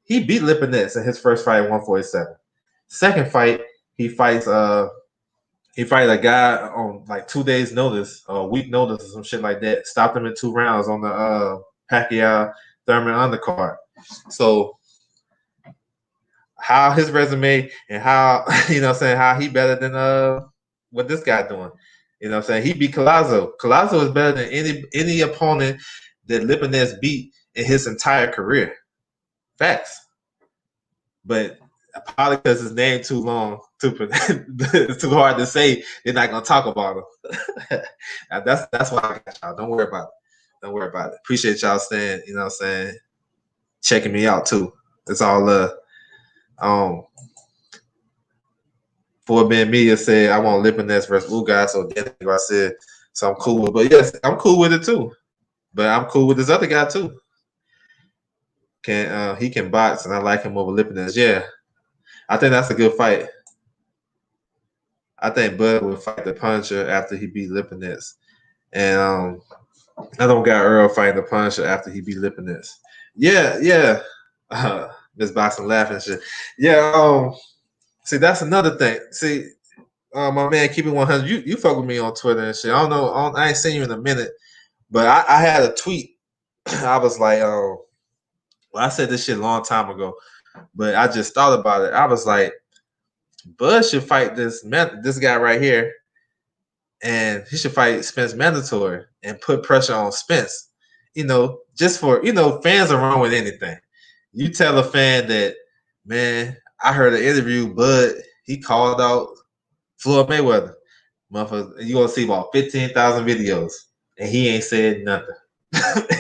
He beat Lipinets in his first fight at 147. Second fight, he fights a guy on like 2 days notice or a week notice or some shit like that. Stopped him in 2 rounds on the Pacquiao Thurman undercard. So how his resume and how how he better than what this guy doing. You know what I'm saying? He beat Collazo. Collazo is better than any opponent that Lipinets beat in his entire career. Facts. But probably because his name too long, it's too hard to say. They're not gonna talk about him. That's why I got y'all. Don't worry about it. Don't worry about it. Appreciate y'all staying. You know what I'm saying? Checking me out too. It's all For Ben Media said I want Lipinets versus Ugas, so Danny Garcia. So I'm cool with it. But yes, I'm cool with it too. But I'm cool with this other guy too. He can box, and I like him over Lipinets. Yeah, I think that's a good fight. I think Bud would fight the Punisher after he beat Lipinets, and I don't got Earl fighting the Punisher after he beat Lipinets. Yeah. Miss Boxing laughing shit. Yeah. See, that's another thing. See, my man, keep it 100. You fuck with me on Twitter and shit. I don't know. I ain't seen you in a minute, but I had a tweet. I was like, well, I said this shit a long time ago, but I just thought about it. I was like, Bud should fight this guy right here, and he should fight Spence mandatory and put pressure on Spence. Just for fans are wrong with anything. You tell a fan that, man, I heard an interview, Bud, he called out Floyd Mayweather. Motherfucker, you gonna see about 15,000 videos, and he ain't said nothing.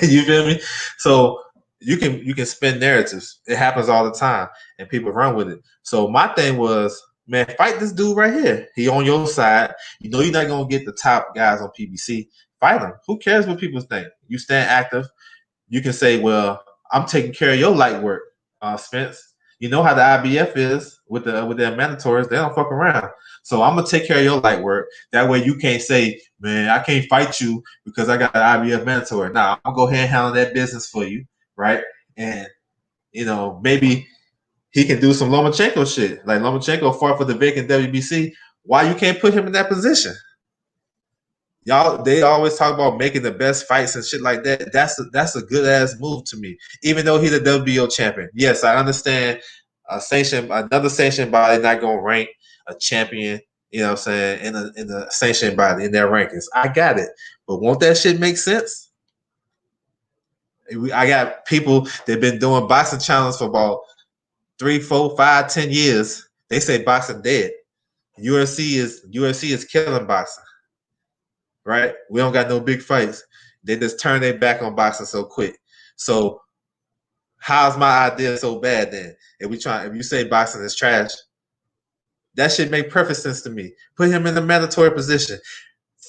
You feel me? So you can spin narratives. It happens all the time, and people run with it. So my thing was, man, fight this dude right here. He on your side. You know you're not gonna get the top guys on PBC. Fight him. Who cares what people think? You stand active. You can say, well, I'm taking care of your light work, Spence. You know how the IBF is with their mandatories. They don't fuck around. So I'm gonna take care of your light work. That way you can't say, man, I can't fight you because I got an IBF mandatory. Nah, I'm gonna go ahead and handle that business for you, right? And maybe he can do some Lomachenko shit. Like Lomachenko fought for the vacant WBC. Why you can't put him in that position? Y'all, they always talk about making the best fights and shit like that. That's a good ass move to me. Even though he's the WBO champion. Yes, I understand another sanctioned body not gonna rank a champion, you know what I'm saying, in the sanctioned body in their rankings. I got it. But won't that shit make sense? I got people that been doing boxing channels for about 3, 4, 5, 10 years. They say boxing dead. UFC is killing boxing. Right? We don't got no big fights. They just turn their back on boxing so quick. So how's my idea so bad then? If you say boxing is trash, that should make perfect sense to me. Put him in the mandatory position.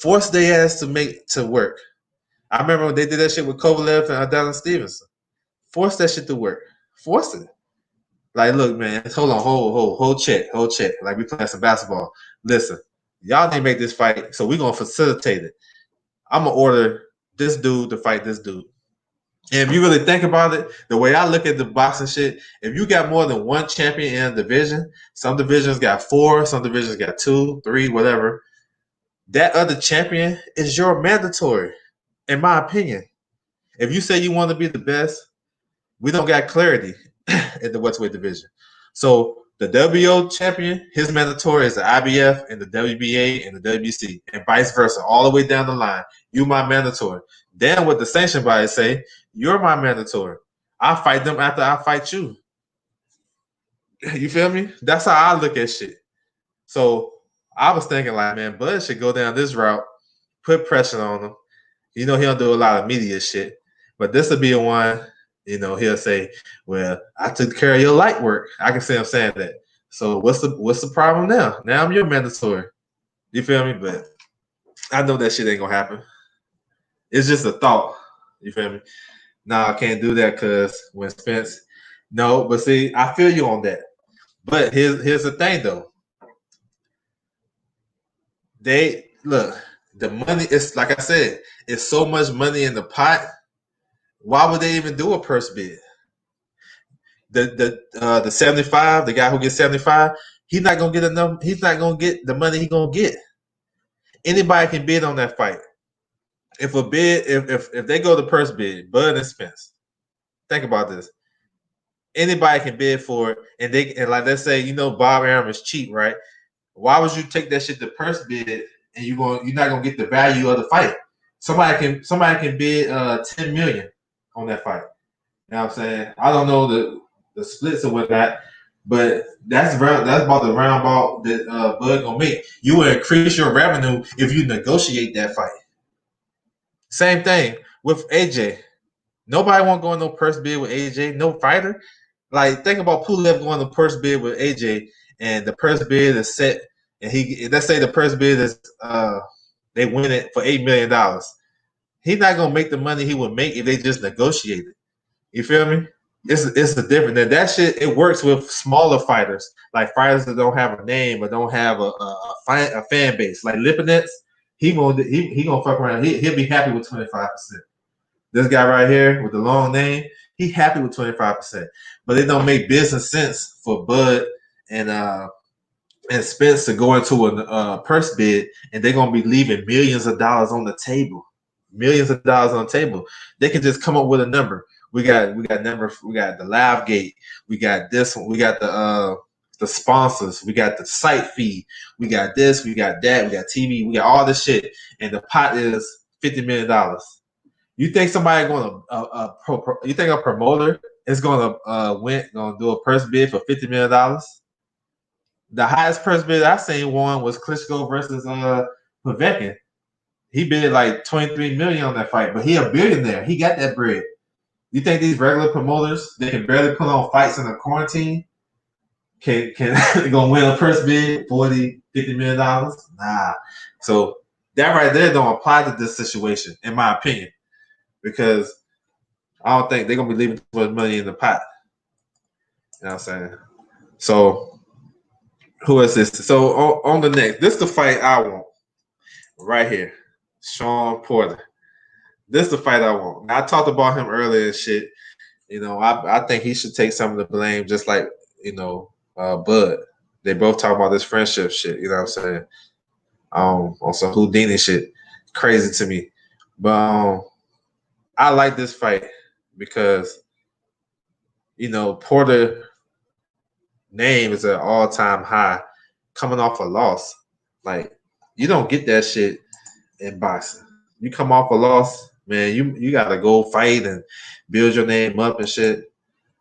Force their ass to work. I remember when they did that shit with Kovalev and Adonis Stevenson. Force that shit to work. Force it. Like, look, man, hold on, hold check. Like we playing some basketball. Listen, y'all didn't make this fight, so we're gonna facilitate it. I'm gonna order this dude to fight this dude. And if you really think about it, the way I look at the boxing shit, if you got more than one champion in a division, some divisions got 4, some divisions got 2, 3, whatever. That other champion is your mandatory, in my opinion. If you say you want to be the best, we don't got clarity in the welterweight division. So the WBO champion, his mandatory is the IBF and the WBA and the WBC, and vice versa, all the way down the line. You my mandatory. Then what the sanction bodies say, you're my mandatory. I fight them after I fight you. You feel me? That's how I look at shit. So I was thinking like, man, Bud should go down this route, put pressure on him. You know, he don't do a lot of media shit, but this will be a one. You know, he'll say, well, I took care of your light work. I can see him saying that. So what's the problem now? Now I'm your mandatory. You feel me? But I know that shit ain't gonna happen. It's just a thought. You feel me? Nah, I can't do that because when Spence. No, but see, I feel you on that. But here's the thing though. They look, the money is like I said, it's so much money in the pot. Why would they even do a purse bid? The 75, the guy who gets 75, he's not gonna get enough. He's not gonna get the money he's gonna get. Anybody can bid on that fight. If they go to purse bid, Bud and Spence, think about this. Anybody can bid for it, and like let's say Bob Arum is cheap, right? Why would you take that shit to purse bid and you're not gonna get the value of the fight? Somebody can bid $10 million on that fight. You know what I'm saying? I don't know the splits or whatnot, but that's about the roundabout that Bud gonna make. You will increase your revenue if you negotiate that fight. Same thing with AJ. Nobody won't go in no purse bid with AJ. No fighter. Like think about Pulev going to purse bid with AJ, and the purse bid is set, and let's say the purse bid is they win it for $8 million. He's not gonna make the money he would make if they just negotiated. You feel me? It's the difference. And that shit, it works with smaller fighters, like fighters that don't have a name or don't have a fan base. Like Lipinets, he gonna fuck around. He'll be happy with 25%. This guy right here with the long name, he happy with 25%. But it don't make business sense for Bud and Spence to go into a purse bid, and they're gonna be leaving millions of dollars on the table. Millions of dollars on the table. They can just come up with a number. We got numbers. We got the live gate. We got this one. We got the sponsors. We got the site fee. We got this. We got that. We got TV. We got all this shit, and the pot is $50 million. You think somebody you think a promoter is gonna do a purse bid for $50 million? The highest purse bid I seen won was Klitschko versus Povetkin. He bid like $23 million on that fight, but he a billionaire. He got that bread. You think these regular promoters, they can barely put on fights in a quarantine? Can gonna win a purse bid, 40, $50 million? Nah. So that right there don't apply to this situation, in my opinion, because I don't think they're gonna be leaving too much money in the pot. You know what I'm saying? So who is this? So on the next, this is the fight I want right here. Sean Porter. This is the fight I want. Now, I talked about him earlier and shit. You know, I think he should take some of the blame, just like Bud. They both talk about this friendship shit. You know what I'm saying? On some Houdini shit, crazy to me. But I like this fight because Porter name is at all time high, coming off a loss. Like you don't get that shit in boxing. You come off a loss, man. You gotta go fight and build your name up and shit.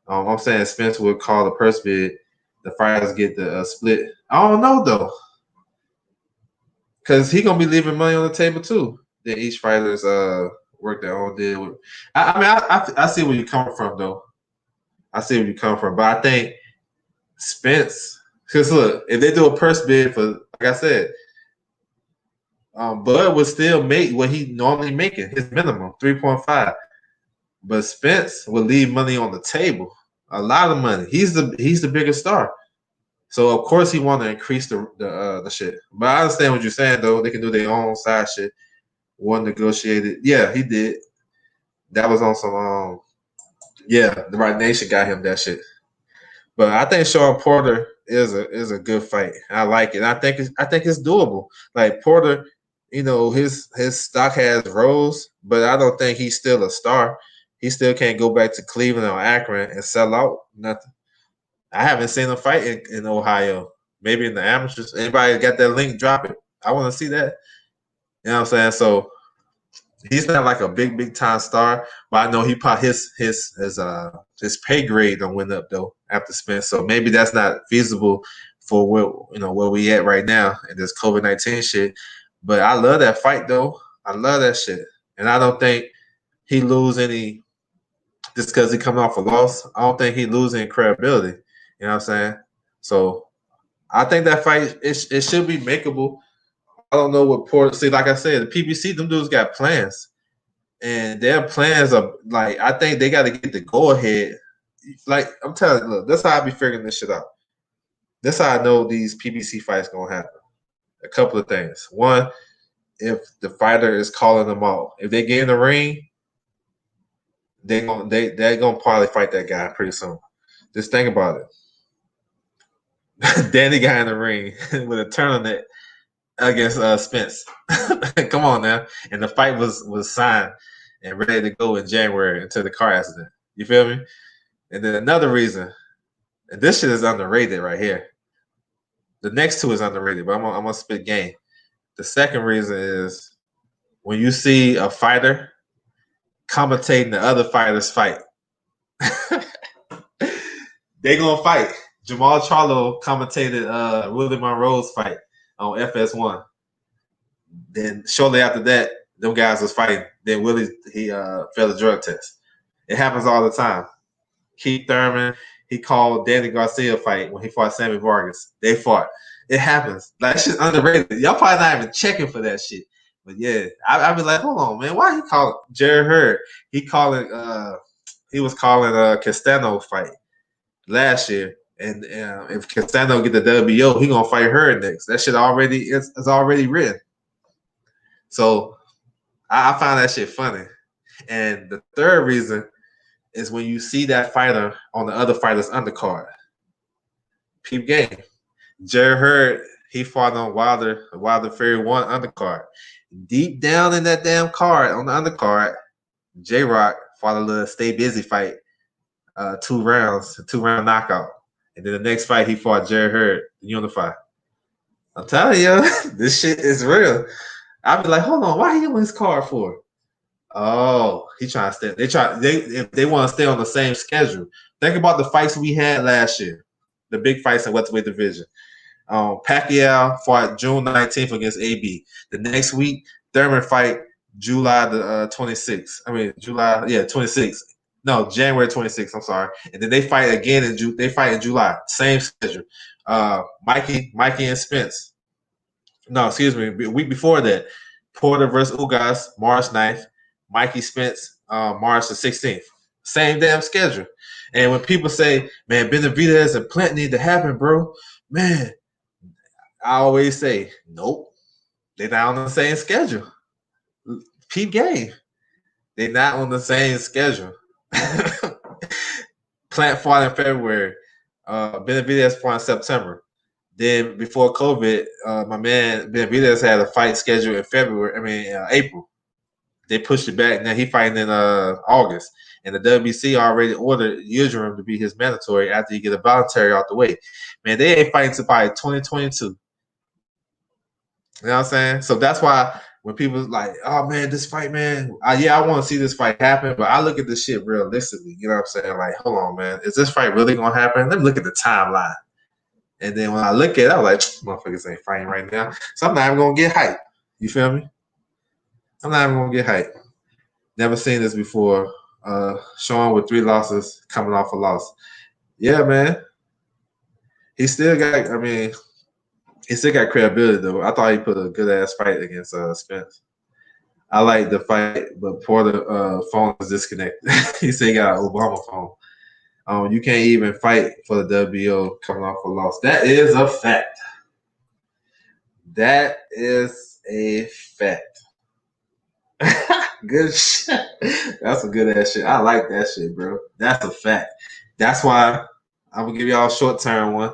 I'm saying Spence would call the purse bid. The fighters get the split. I don't know though, because he gonna be leaving money on the table too. Then each fighter's work their own deal. I mean, I see where you come from though. I see where you come from, but I think Spence. Because look, if they do a purse bid for, like I said, Bud would still make what he normally making, his minimum 3.5. But Spence would leave money on the table, a lot of money. He's the biggest star, so of course he want to increase the shit. But I understand what you're saying though. They can do their own side shit. One negotiated, yeah, he did. That was on some yeah, the Right Nation got him that shit. But I think Sean Porter is a good fight. I like it. I think it's doable. Like Porter, his stock has rose, but I don't think he's still a star. He still can't go back to Cleveland or Akron and sell out. Nothing. I haven't seen him fight in Ohio. Maybe in the amateurs. Anybody got that link? Drop it. I want to see that. You know what I'm saying? So he's not like a big time star, but I know he probably his pay grade don't went up though after Spence. So maybe that's not feasible for where we at right now in this COVID-19 shit. But I love that fight though. I love that shit, and I don't think he lose any just because he coming off a loss. I don't think he lose any credibility. You know what I'm saying? So I think that fight it should be makeable. I don't know what Porter. See, like I said, the PBC, them dudes got plans. And their plans are like, I think they got to get the go ahead. Like I'm telling you, look, that's how I be figuring this shit out. That's how I know these PBC fights gonna happen. A couple of things. One, if the fighter is calling them out, if they get in the ring, they're gonna probably fight that guy pretty soon. Just think about it. Danny got in the ring with a turtleneck against Spence. Come on now, and the fight was signed and ready to go in January until the car accident. You feel me? And then another reason, and this shit is underrated right here. The next two is underrated, but I'm gonna spit game. The second reason is when you see a fighter commentating the other fighter's fight, they gonna fight. Jamal Charlo commentated Willie Monroe's fight on FS1. Then shortly after that, them guys was fighting. Then Willie he failed a drug test. It happens all the time. Keith Thurman, he called Danny Garcia fight when he fought Sammy Vargas. They fought. It happens. Like that shit's underrated. Y'all probably not even checking for that shit. But yeah, I be like, hold on, man. Why he calling Jared Hurd? He was calling Castano fight last year. And if Castano get the WO, he gonna fight Hurd next. That shit already is already written. So I find that shit funny. And the third reason is when you see that fighter on the other fighter's undercard. Peep game. Jared Hurd, he fought on Wilder Fury 1 undercard. Deep down in that damn card, on the undercard, J-Rock fought a little stay busy fight, 2 rounds, a 2-round knockout. And then the next fight, he fought Jared Hurd, Unify. I'm telling you, this shit is real. I'd be like, hold on, why he on his card for? Oh, he trying to stay. If they want to stay on the same schedule. Think about the fights we had last year, the big fights in welterweight division. Pacquiao fought June 19th against AB. The next week, Thurman fight July the 26th. I mean July, 26th. No, January 26th. I'm sorry. And then they fight again in June. They fight in July. Same schedule. Mikey and Spence. No, excuse me. A week before that, Porter versus Ugas, March 9th. Mikey Spence, March the 16th. Same damn schedule. And when people say, man, Benavidez and Plant need to happen, bro, man, I always say, nope. They're not on the same schedule. Peep game. They're not on the same schedule. Plant fought in February. Benavidez fought in September. Then before COVID, my man Benavidez had a fight scheduled in April. They pushed it back. Now he fighting in August. And the WBC already ordered Yildirim to be his mandatory after he get a voluntary out the way. Man, they ain't fighting to fight 2022. You know what I'm saying? So that's why when people like, oh man, this fight, man, I want to see this fight happen, but I look at this shit realistically. You know what I'm saying? Like, hold on, man, is this fight really gonna happen? Let me look at the timeline. And then when I look at it, I'm like, motherfuckers ain't fighting right now. So I'm not even gonna get hyped. You feel me? I'm not even gonna get hyped. Never seen this before. Sean with 3 losses, coming off a loss. Yeah, man. He still got credibility though. I thought he put a good ass fight against Spence. I like the fight, but Porter phone is disconnected. He said he got an Obama phone. You can't even fight for the WBO coming off a loss. That is a fact. That is a fact. Good shit. That's a good ass shit. I like that shit, bro. That's a fact. That's why I'm gonna give y'all a short term one.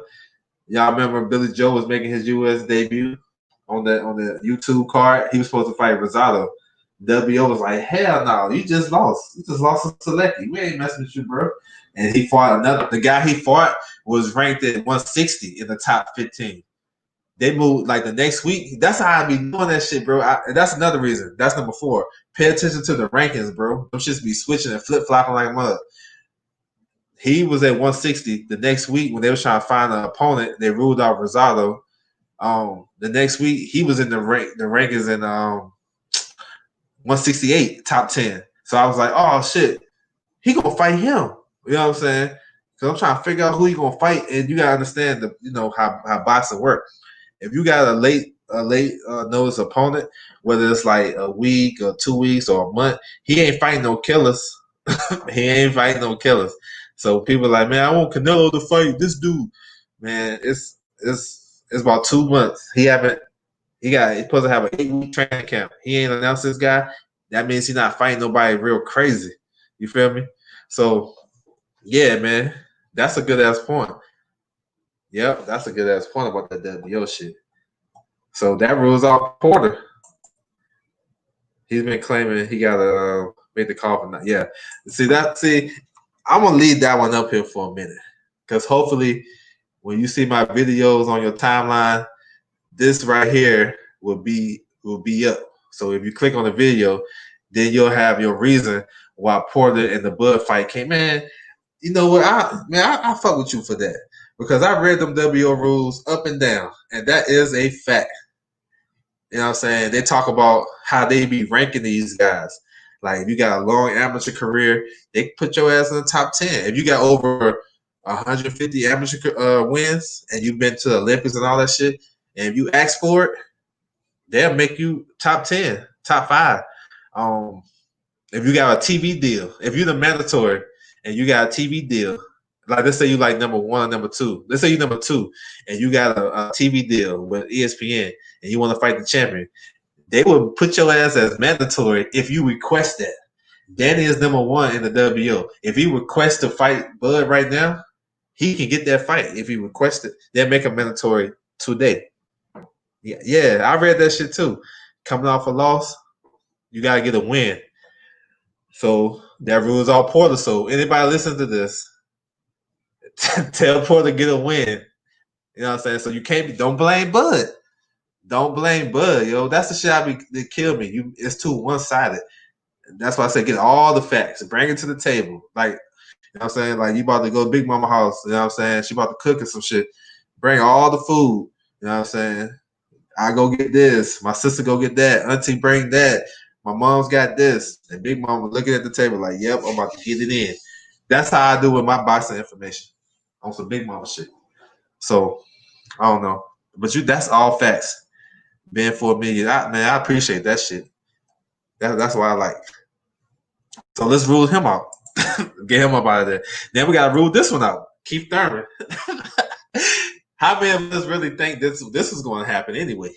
Y'all remember Billy Joe was making his U.S. debut on the YouTube card? He was supposed to fight Rosado. WBO was like, hell no, you just lost. You just lost to Selecki. We ain't messing with you, bro. And he fought another. The guy he fought was ranked at 160 in the top 15. They moved like the next week. That's how I be doing that shit, bro. That's another reason. That's number 4. Pay attention to the rankings, bro. Them shits be switching and flip flopping like mud. He was at 160. The next week, when they was trying to find an opponent, they ruled out Rosado. The next week, he was in the rankings in 168, top 10. So I was like, oh shit, he gonna fight him. You know what I'm saying? Because I'm trying to figure out who he gonna fight, and you gotta understand how boxing works. If you got a late notice opponent, whether it's like a week or 2 weeks or a month, he ain't fighting no killers. He ain't fighting no killers. So people are like, man, I want Canelo to fight this dude. Man, it's about 2 months. He's supposed to have an 8-week training camp. He ain't announced this guy. That means he's not fighting nobody real crazy. You feel me? So yeah, man, that's a good ass point. Yep, that's a good ass point about that WBO shit. So that rules out Porter. He's been claiming he gotta make the call for that. Yeah. See, I'm gonna leave that one up here for a minute. Because hopefully when you see my videos on your timeline, this right here will be up. So if you click on the video, then you'll have your reason why Porter and the Bud fight came. Man, you know what? I fuck with you for that. Because I read them WBO rules up and down, and that is a fact. You know what I'm saying? They talk about how they be ranking these guys. Like, if you got a long amateur career, they put your ass in the top 10. If you got over 150 amateur wins and you've been to the Olympics and all that shit, and if you ask for it, they'll make you top 10, top 5. If you got a TV deal, if you're the mandatory and you got a TV deal, like let's say you like number 1, number 2. Let's say you're number 2 and you got a TV deal with ESPN and you want to fight the champion. They will put your ass as mandatory if you request that. Danny is number 1 in the WBO. If he requests to fight Bud right now, he can get that fight. If he requests it, they'll make him mandatory today. Yeah, I read that shit too. Coming off a loss, you got to get a win. So that rules out Porter. So anybody listen to this, tell Porter to get a win. You know what I'm saying? So you can't don't blame Bud. Don't blame Bud, yo. That's the shit that kill me. It's too one-sided. That's why I say get all the facts. Bring it to the table. Like, you know what I'm saying? Like, you about to go to Big Mama house. You know what I'm saying? She about to cook and some shit. Bring all the food. You know what I'm saying? I go get this. My sister go get that. Auntie bring that. My mom's got this. And Big Mama looking at the table like, yep, I'm about to get it in. That's how I do with my boxing information on some Big Mama shit. So I don't know. But that's all facts. Being 4 million. I appreciate that shit. That's what I like. So let's rule him out. Get him up out of there. Then we gotta rule this one out. Keith Thurman. How many of us really think this is going to happen anyway?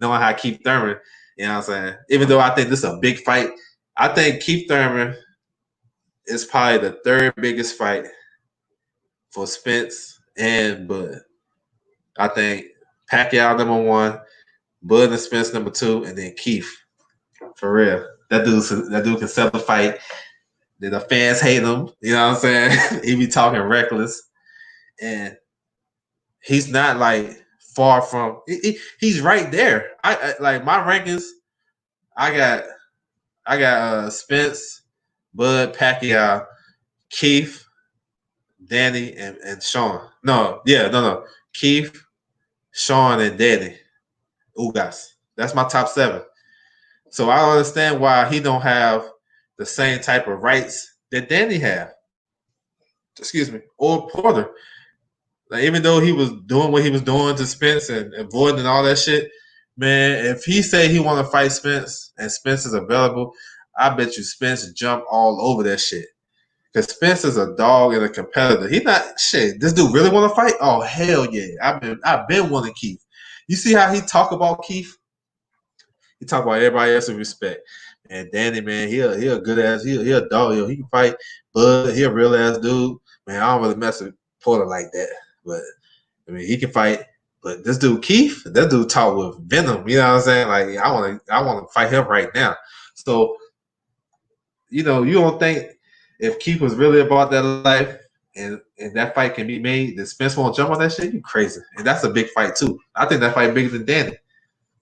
Knowing how Keith Thurman, you know what I'm saying? Even though I think this is a big fight, I think Keith Thurman is probably the third biggest fight for Spence and Bud. I think Pacquiao number one, Bud and Spence number two, and then Keith. For real. That dude can sell the fight. The fans hate him. You know what I'm saying? He be talking reckless. And he's not like far from he's right there. I like my rankings. I got Spence, Bud, Pacquiao, Keith, Danny, and Sean. No. Keith, Sean, and Danny. Ugas. That's my top 7. So I understand why he don't have the same type of rights that Danny have. Excuse me. Or Porter. Like, even though he was doing what he was doing to Spence and avoiding all that shit, man, if he say he want to fight Spence and Spence is available, I bet you Spence jump all over that shit. Because Spence is a dog and a competitor. He not shit. This dude really want to fight? Oh hell yeah! I've been wanting Keith. You see how he talk about Keith? He talk about everybody else with respect. And Danny, man, he a good ass. He a dog. He can fight. Bud, he a real ass dude. Man, I don't really mess with Porter like that. But I mean, he can fight. But this dude Keith, that dude talk with venom. You know what I'm saying? Like I want to fight him right now. So, you don't think if Keith was really about that life and that fight can be made, that Spence won't jump on that shit? You crazy. And that's a big fight too. I think that fight bigger than Danny,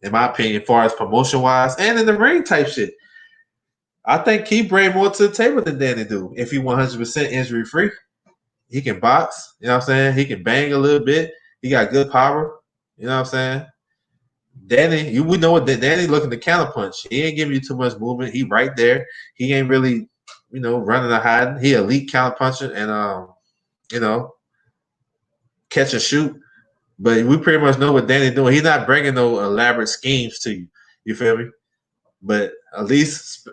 in my opinion, as far as promotion wise and in the ring type shit. I think Keith bring more to the table than Danny do if he 100% injury free. He can box, you know what I'm saying? He can bang a little bit. He got good power, you know what I'm saying? Danny, we know what Danny looking to counterpunch. He ain't giving you too much movement. He right there. He ain't really, running or hiding. He elite counterpuncher and catch and shoot. But we pretty much know what Danny doing. He's not bringing no elaborate schemes to you. You feel me? But at least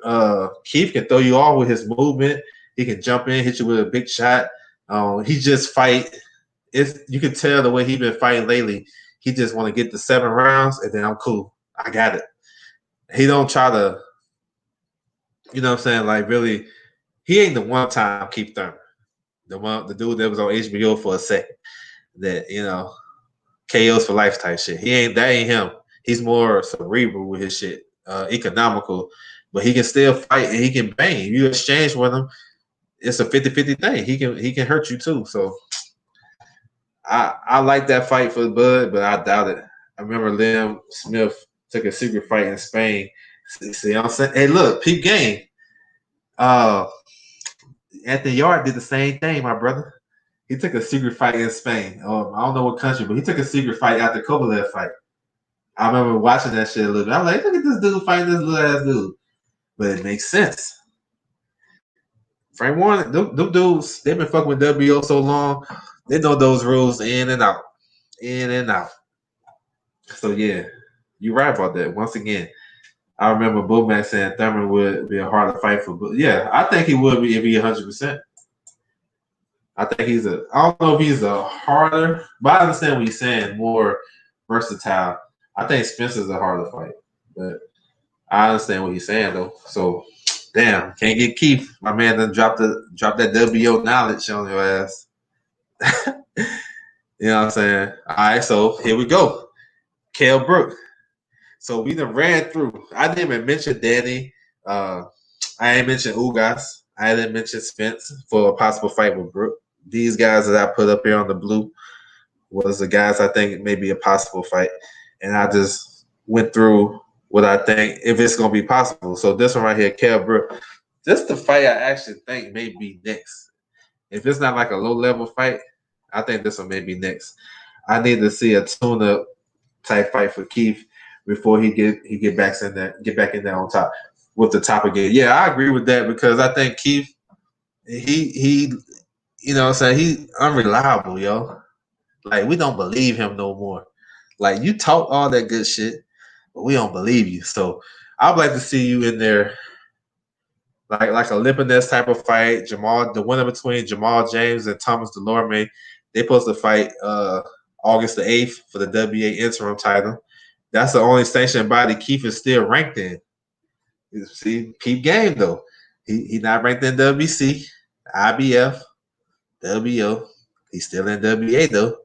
Keith can throw you off with his movement. He can jump in, hit you with a big shot. He just fight. You can tell the way he been fighting lately. He just want to get the 7 rounds, and then I'm cool. I got it. He don't try to, you know what I'm saying, like really, he ain't the one-time Keith Thurman. The dude that was on HBO for a second that, KOs for life type shit. That ain't him. He's more cerebral with his shit, economical, but he can still fight and he can bang. If you exchange with him, it's a 50-50 thing. He can hurt you too. So I like that fight for Bud, but I doubt it. I remember Liam Smith took a secret fight in Spain. See what I'm saying? Hey, look, peep game. Anthony Yard did the same thing, my brother. He took a secret fight in Spain. I don't know what country, but he took a secret fight after Kovalev fight. I remember watching that shit a little bit. I'm like, look at this dude fighting this little ass dude. But it makes sense. Frank Warren, them dudes, they've been fucking with WO so long, they know those rules in and out. In and out. So, yeah, you're right about that. Once again, I remember Bomac saying Thurman would be a harder fight for. But yeah, I think he would be if he 100%. I think I don't know if he's a harder, but I understand what he's saying, more versatile. I think Spencer's a harder fight, but I understand what he's saying though. So, damn, can't get Keith. My man done dropped that WO knowledge on your ass. You know what I'm saying? All right, so here we go. Kell Brook. So we done ran through. I didn't even mention Danny. I ain't mentioned Ugas. I didn't mention Spence for a possible fight with Brook. These guys that I put up here on the blue was the guys I think may be a possible fight. And I just went through what I think if it's going to be possible. So this one right here, Kell Brook, this is the fight I actually think may be next. If it's not like a low-level fight, I think this one may be next. I need to see a tune-up type fight for Keith before he get back in there on top. with the top again. Yeah, I agree with that because I think Keith, he, you know what I'm saying, he unreliable, yo. Like, we don't believe him no more. Like, you talk all that good shit, but we don't believe you. So I'd like to see you in there, like a Lipiness type of fight. Jamal, the winner between Jamal James and Thomas Delorme, they supposed to fight August the 8th for the WA interim title. That's the only sanctioned body Keith is still ranked in. You see, peep game though. He not ranked in WC, IBF, WO. He's still in WA though.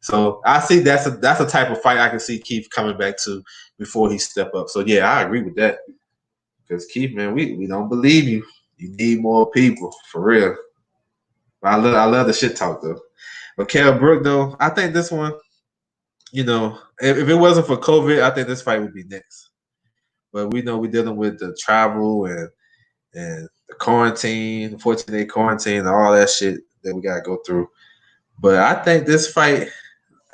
So I see that's a type of fight I can see Keith coming back to before he step up. So yeah, I agree with that. Because Keith, man, we don't believe you. You need more people for real. But I love the shit talk though. But Kell Brook though, I think this one, you know, if it wasn't for COVID, I think this fight would be next. But we know we're dealing with the travel and the quarantine, 14-day quarantine, and all that shit that we gotta go through. But I think this fight,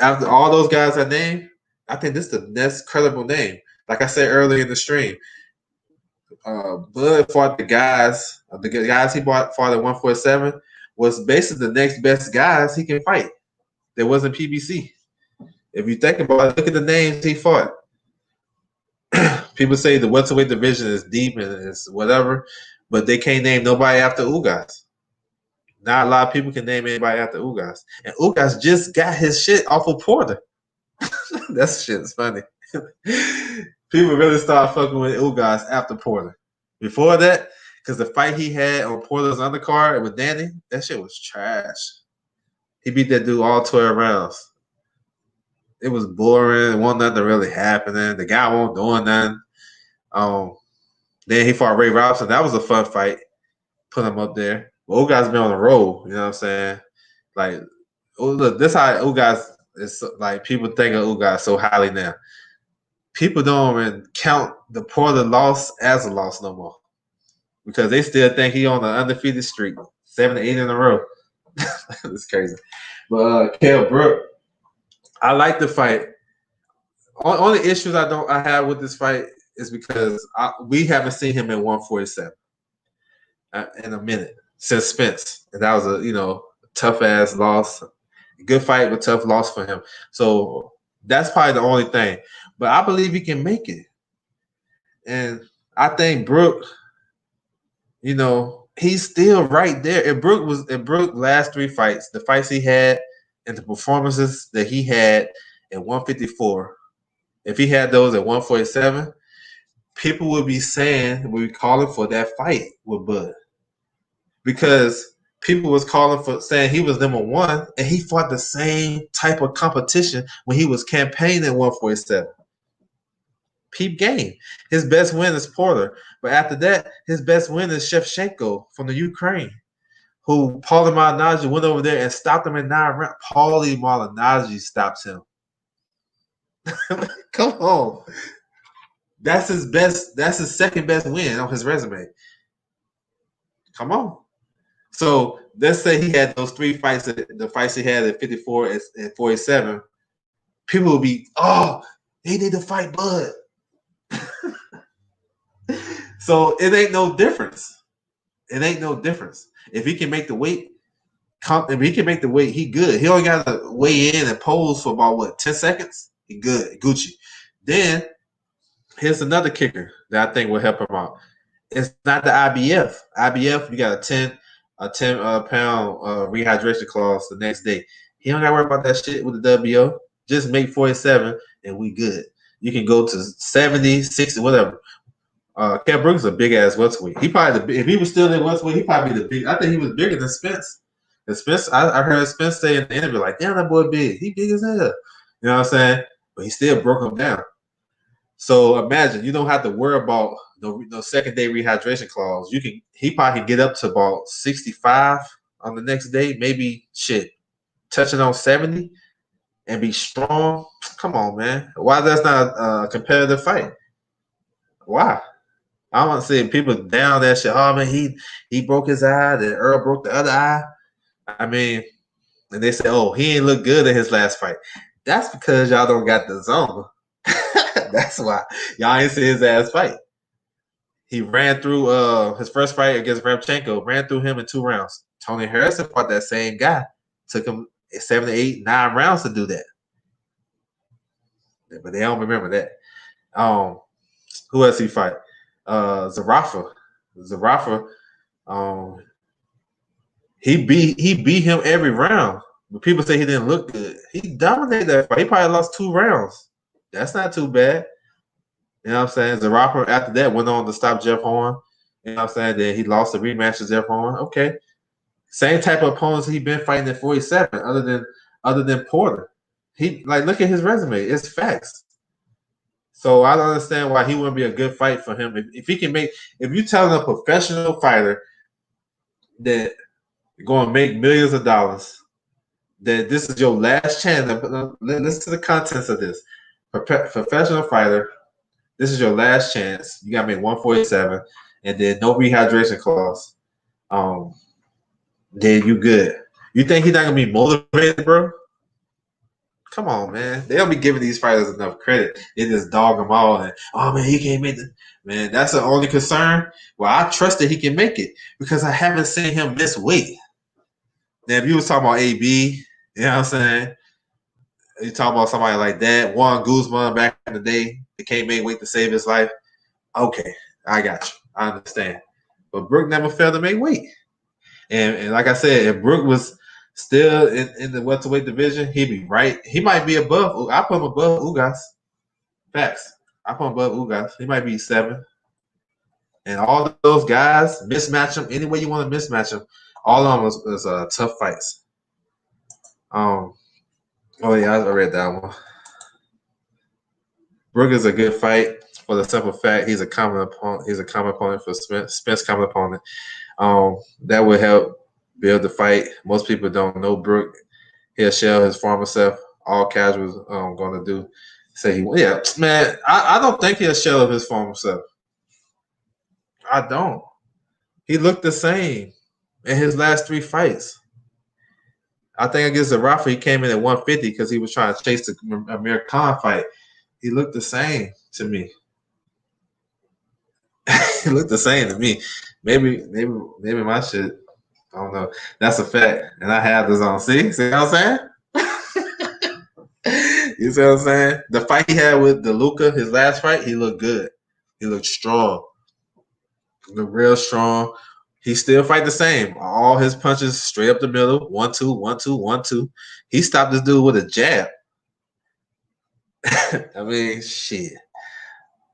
after all those guys I named, I think this is the next credible name. Like I said earlier in the stream, Bud fought the guys he fought at 147 was basically the next best guys he can fight. There wasn't PBC. If you think about it, look at the names he fought. People say the welterweight division is deep and it's whatever, but they can't name nobody after Ugas. Not a lot of people can name anybody after Ugas. And Ugas just got his shit off of Porter. That shit's funny. People really start fucking with Ugas after Porter. Before that, because the fight he had on Porter's undercard with Danny, that shit was trash. He beat that dude all 12 rounds. It was boring. It wasn't nothing really happening. The guy wasn't doing nothing. Then he fought Ray Robson. That was a fun fight. Put him up there. But Ugas been on the roll. You know what I'm saying? Like, look, this how Ugas is. Like, people think of Ugas so highly now. People don't even count the Porter loss as a loss no more because they still think he on the undefeated streak, 7 to 8 in a row. It's crazy. But Kell Brook, I like the fight. Only issues I have with this fight is because we haven't seen him at 147 in a minute since Spence, and that was a tough ass loss. Good fight, but tough loss for him. So that's probably the only thing. But I believe he can make it. And I think Brook, he's still right there. If Brook last 3 fights, the fights he had and the performances that he had at 154, if he had those at 147, people would be calling for that fight with Bud. Because people was calling for saying he was number 1, and he fought the same type of competition when he was campaigning at 147. Peep game. His best win is Porter. But after that, his best win is Shevchenko from the Ukraine, who Paulie Malignaggi went over there and stopped him in 9 rounds. Paulie Malignaggi stops him. Come on. That's his best. That's his second best win on his resume. Come on. So let's say he had those 3 fights, the fights he had at 54 and 47. People will be, they need to fight Bud. So it ain't no difference. It ain't no difference. If he can make the weight, he good. He only got to weigh in and pose for about 10 seconds. He good, Gucci. Then here's another kicker that I think will help him out. It's not the IBF. IBF, you got a 10 pound rehydration clause the next day. He don't got to worry about that shit with the WO. Just make 47 and we good. You can go to 70, 60, whatever. Kell Brook is a big ass welterweight. He probably if he was still in welterweight, he probably be the big. I think he was bigger than Spence. And Spence, I heard Spence say in the interview, like, damn, that boy big. He big as hell. You know what I'm saying? But he still broke him down. So imagine you don't have to worry about no second day rehydration clause. He probably can get up to about 65 on the next day, maybe touching on 70 and be strong. Come on, man. Why that's not a competitive fight? Why? I want to see people down that shit. Oh man, he broke his eye. Then Earl broke the other eye. I mean, and they say, oh, he ain't look good in his last fight. That's because y'all don't got the zone. That's why y'all ain't see his ass fight. He ran through his first fight against Rabchenko, ran through him in 2 rounds. Tony Harrison fought that same guy. Took him 7 to 8, 9 rounds to do that. But they don't remember that. Who else he fight? Zarafa. He beat him every round. But people say he didn't look good. He dominated that fight. He probably lost 2 rounds. That's not too bad. You know what I'm saying? Zarafa after that went on to stop Jeff Horn. You know what I'm saying? Then he lost the rematch to Jeff Horn. Okay. Same type of opponents he been fighting at 47, other than Porter. He look at his resume. It's facts. So I don't understand why he wouldn't be a good fight for him. If he can make, if you telling a professional fighter that you're going to make millions of dollars, that this is your last chance. Listen to the contents of this. Professional fighter, this is your last chance. You got to make 147, and then no rehydration clause. Then you good. You think he's not gonna be motivated, bro? Come on, man. They don't be giving these fighters enough credit. They just dog them all and man, he can't make it. Man, that's the only concern. Well, I trust that he can make it because I haven't seen him miss weight. Now, if you was talking about AB, you know what I'm saying? You talking about somebody like that, Juan Guzman back in the day, he can't make weight to save his life. Okay, I got you. I understand. But Brook never failed to make weight. And like I said, if Brook was still in the welterweight division, he'd be right. He might be above. I put him above Ugas. Facts. I put him above Ugas. He might be 7. And all those guys, mismatch them any way you want to mismatch them. All of them was tough fights. Oh yeah, I read that one. Brook is a good fight for the simple fact he's a common opponent. He's a common opponent for Spence common opponent. That would help build the fight. Most people don't know Brook. He'll shell his former self. All casuals going to do. Say man. I don't think he'll shell of his former self. I don't. He looked the same in his last 3 fights. I think against Zarafa, he came in at 150 because he was trying to chase the Amir Khan fight. He looked the same to me. He looked the same to me. Maybe my shit. I don't know. That's a fact. And I have this on. See what I'm saying? You see what I'm saying? The fight he had with DeLuca, his last fight, he looked good. He looked strong. He looked real strong. He still fight the same. All his punches straight up the middle. 1-2, 1-2, 1-2. He stopped this dude with a jab. I mean, shit.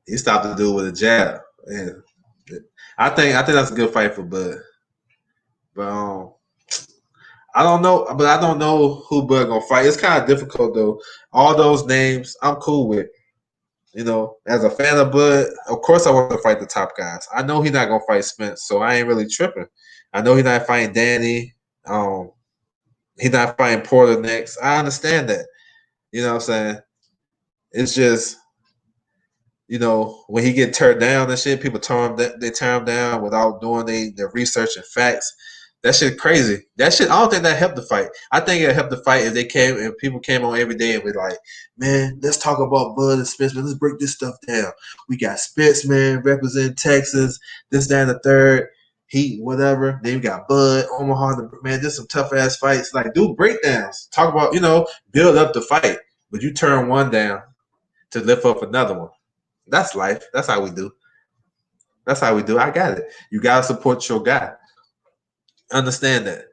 He stopped the dude with a jab. Man. I think that's a good fight for Bud. But I don't know. But I don't know who Bud gonna fight. It's kind of difficult though. All those names, I'm cool with. You know, as a fan of Bud, of course I want to fight the top guys. I know he's not gonna fight Spence, so I ain't really tripping. I know he's not fighting Danny. He's not fighting Porter next. I understand that. You know what I'm saying? It's just, you know, when he get turned down and shit, people turn him down without doing their research and facts. That shit crazy. That shit, I don't think that helped the fight. I think it helped the fight if people came on every day and be like, man, let's talk about Bud and Spence, man. Let's break this stuff down. We got Spence, man, representing Texas, this, that, and the third, Heat, whatever. Then we got Bud, Omaha, man, there's some tough ass fights. Like, do breakdowns. Talk about, build up the fight. But you turn one down to lift up another one. That's life. That's how we do. I got it. You gotta support your guy. Understand that.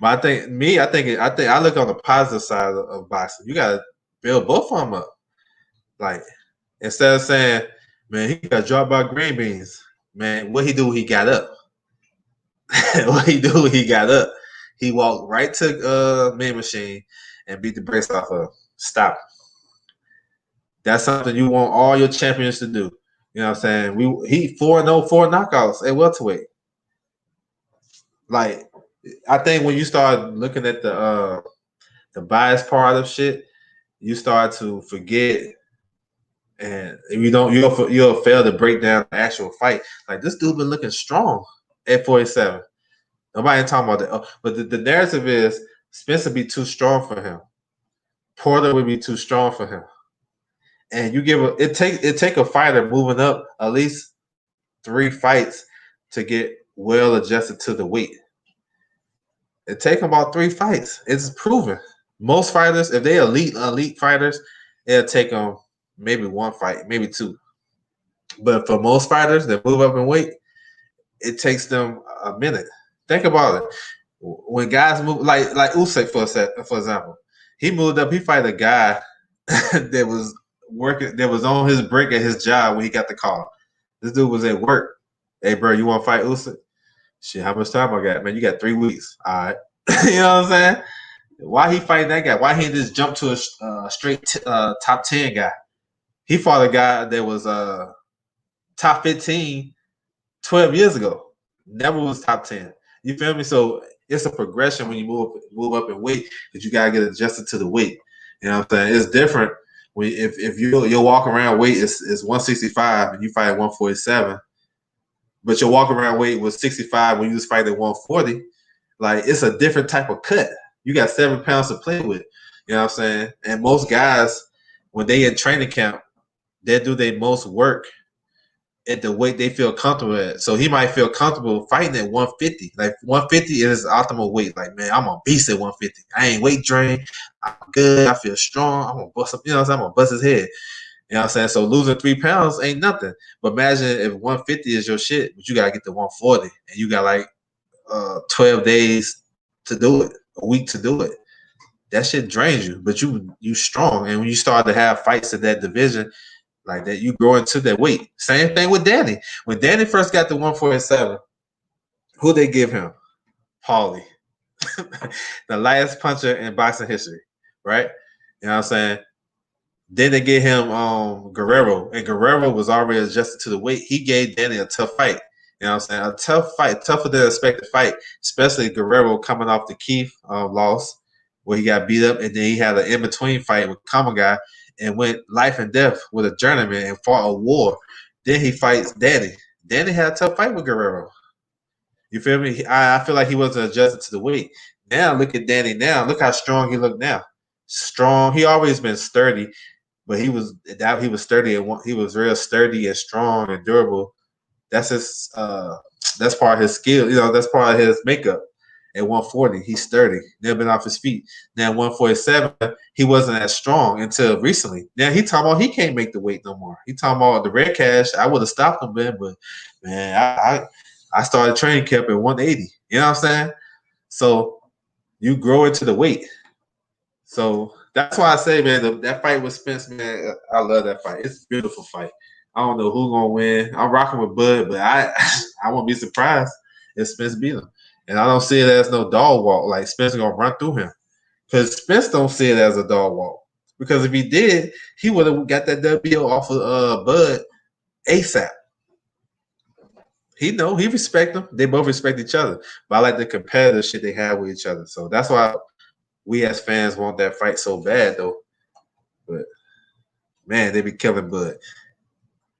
But I look on the positive side of boxing. You gotta build both of them up. Like, instead of saying, man, he got dropped by green beans. Man, what he do when he got up? What he do when he got up? He walked right to Man Machine and beat the brakes off of him. Stop. That's something you want all your champions to do. You know what I'm saying? He 4-0, 4 knockouts at welterweight. Like, I think when you start looking at the bias part of shit, you start to forget, and you'll fail to break down the actual fight. Like, this dude been looking strong at 47. Nobody ain't talking about that. But the narrative is Spence would be too strong for him. Porter would be too strong for him. And you give it take a fighter moving up at least 3 fights to get well adjusted to the weight. It take them about 3 fights. It's proven. Most fighters, if they elite fighters, it'll take them maybe 1 fight, maybe 2. But for most fighters that move up in weight, it takes them a minute. Think about it. When guys move, like Usyk for example, he moved up. He fight a guy that was working, that was on his break at his job when he got the call. This dude was at work. Hey, bro, you want to fight Usyk? Shit, how much time I got? Man, you got 3 weeks. All right. You know what I'm saying? Why he fighting that guy? Why he just jump to a straight top 10 guy? He fought a guy that was top 15 12 years ago. Never was top 10. You feel me? So it's a progression when you move up in weight, because you gotta get adjusted to the weight. You know what I'm saying? It's different when if your walk around weight is 165 and you fight at 147, but your walk around weight was 65 when you was fighting at 140. Like, it's a different type of cut. You got 7 pounds to play with. You know what I'm saying? And most guys, when they in training camp, they do their most work at the weight they feel comfortable at. So he might feel comfortable fighting at 150. Like, 150 is his optimal weight. Like, man, I'm a beast at 150. I ain't weight drained. I'm good. I feel strong. I'm gonna bust up. You know what I'm saying? I'm gonna bust his head. You know what I'm saying? So losing 3 pounds ain't nothing. But imagine if 150 is your shit, but you gotta get to 140, and you got like 12 days to do it, a week to do it. That shit drains you, but you strong. And when you start to have fights in that division like that, you grow into that weight. Same thing with Danny. When Danny first got to 147, who they give him? Paulie. The lightest puncher in boxing history, right? You know what I'm saying? Then they get him Guerrero, and Guerrero was already adjusted to the weight. He gave Danny a tough fight. You know what I'm saying? A tough fight, tougher than expected fight, especially Guerrero coming off the Keith loss where he got beat up, and then he had an in-between fight with Kamagai and went life and death with a journeyman and fought a war. Then he fights Danny. Danny had a tough fight with Guerrero. You feel me? I feel like he wasn't adjusted to the weight. Now look at Danny now. Look how strong he looked now. Strong. He always been sturdy, but he was sturdy and he was real sturdy and strong and durable. That's his. That's part of his skill. You know, that's part of his makeup. At 140, he's sturdy. Never been off his feet. Now 147, he wasn't as strong until recently. Now he talking about he can't make the weight no more. He talking about the red cash. I would have stopped him then, but man, I started training camp at 180. You know what I'm saying? So you grow into the weight. So that's why I say, man, that fight with Spence, man, I love that fight. It's a beautiful fight. I don't know who's gonna win. I'm rocking with Bud, but I won't be surprised if Spence beat him. And I don't see it as no dog walk. Like, Spence gonna run through him, because Spence don't see it as a dog walk. Because if he did, he would have got that W off of Bud ASAP. He respect them. They both respect each other. But I like the competitive shit they have with each other. So that's why we as fans want that fight so bad, though. But man, they be killing Bud.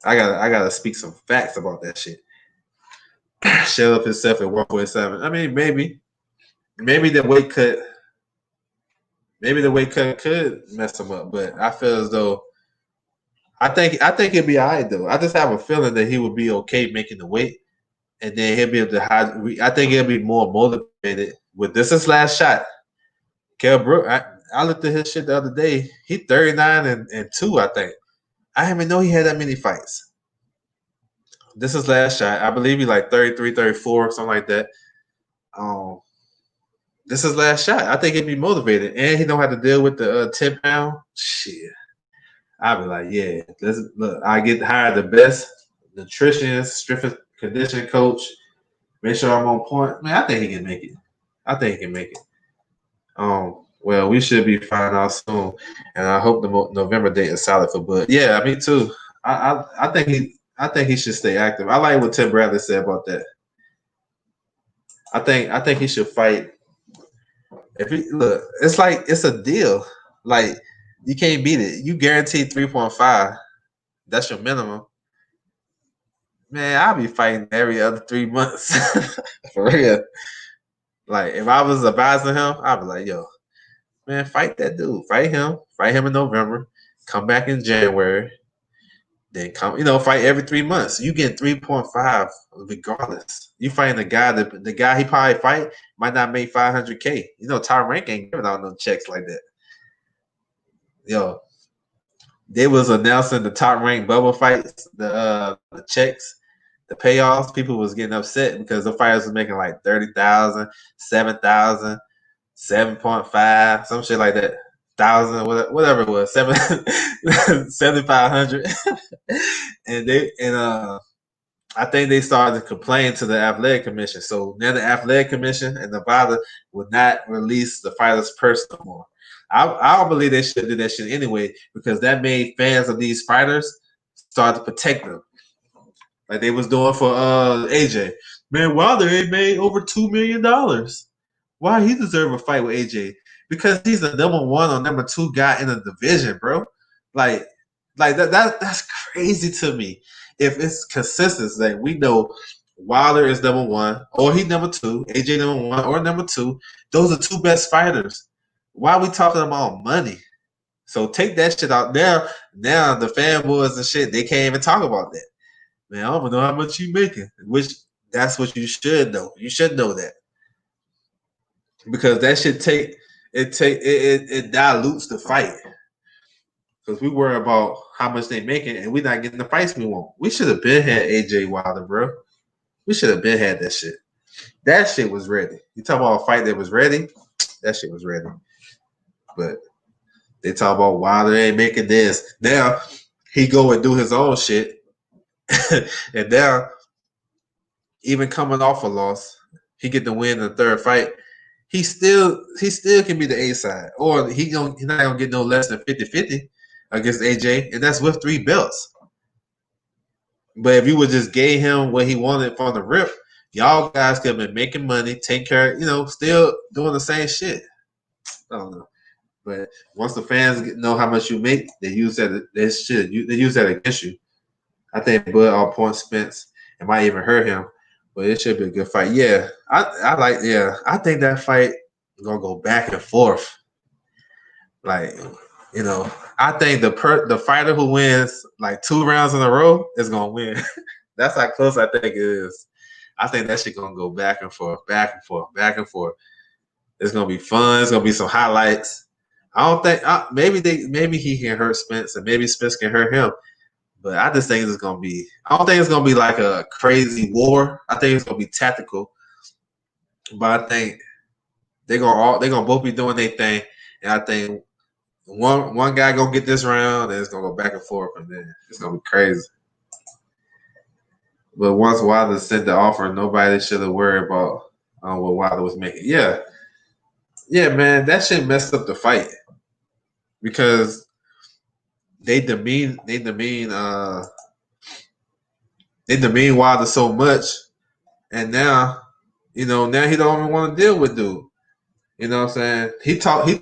I gotta speak some facts about that shit. Shut up himself at 147. I mean, maybe the weight cut, could mess him up, but I feel as though I think he'd be all right though. I just have a feeling that he would be okay making the weight, and then he'll be able to. I think he'll be more motivated with this his last shot. Kell Brook, I looked at his shit the other day. He 39 and 2, I think. I didn't even know he had that many fights. This is last shot. I believe he like 33, 34, something like that. This is last shot. I think he'd be motivated, and he know how to deal with the 10-pound shit. I'd be like, yeah, look. I get hired the best nutritionist, strength conditioning coach. Make sure I'm on point. Man, I think he can make it. Well, we should be finding out soon, and I hope the November date is solid for Bud. Yeah, me too. I think he should stay active. I like what Tim Bradley said about that. I think he should fight. It's like it's a deal. Like, you can't beat it. You guaranteed 3.5. That's your minimum. Man, I'll be fighting every other 3 months. For real. Like, if I was advising him, I'd be like, yo, man, fight that dude. Fight him. Fight him in November. Come back in January. Then come, fight every 3 months. You get 3.5 regardless. You fighting a guy that the guy he probably fight might not make 500K. Top rank ain't giving out no checks like that. Yo, they was announcing the top ranked bubble fights, the checks, the payoffs. People was getting upset because the fighters was making like 30,000, 7,000, 7.5, some shit like that. Thousand, whatever it was, 7,500, and I think they started to complain to the athletic commission. So now the athletic commission and Nevada would not release the fighters' purse no more. I don't believe they should do that shit anyway, because that made fans of these fighters start to protect them, like they was doing for AJ. Man, Wilder ain't made over $2 million. Why he deserve a fight with AJ? Because he's the number one or number two guy in the division, bro. Like that's crazy to me. If it's consistent, like we know Wilder is number one, or he number two, AJ number one or number two. Those are two best fighters. Why are we talking about money? So take that shit out. Now the fanboys and shit, they can't even talk about that. Man, I don't know how much you making. Which that's what you should know. You should know that. Because that should it dilutes the fight. Because we worry about how much they making and we're not getting the fights we want. We should have been had AJ Wilder, bro. We should have been had that shit. That shit was ready. You talk about a fight that was ready, that shit was ready. But they talk about Wilder ain't making this. Now he go and do his own shit. And now, even coming off a loss, he get the win in the third fight. He still can be the A side. Or he's not gonna get no less than 50-50 against AJ, and that's with 3 belts. But if you would just gave him what he wanted from the rip, y'all guys could have been making money, take care, still doing the same shit. I don't know. But once the fans know how much you make, they use that. They use that against you. I think Bud all points Spence. It might even hurt him, but it should be a good fight. Yeah, I think that fight is gonna go back and forth. Like, I think the fighter who wins like 2 rounds in a row is gonna win. That's how close I think it is. I think that shit gonna go back and forth, back and forth, back and forth. It's gonna be fun. It's gonna be some highlights. I don't think maybe he can hurt Spence and maybe Spence can hurt him. But I just think it's gonna be. I don't think it's gonna be like a crazy war. I think it's gonna be tactical. But I think they're gonna both be doing their thing, and I think one guy gonna get this round, and it's gonna go back and forth, and then it's gonna be crazy. But once Wilder sent the offer, nobody should have worried about what Wilder was making. Yeah, man, that shit messed up the fight because they demean Wilder so much, and now he don't even want to deal with dude. You know what I'm saying? He talked to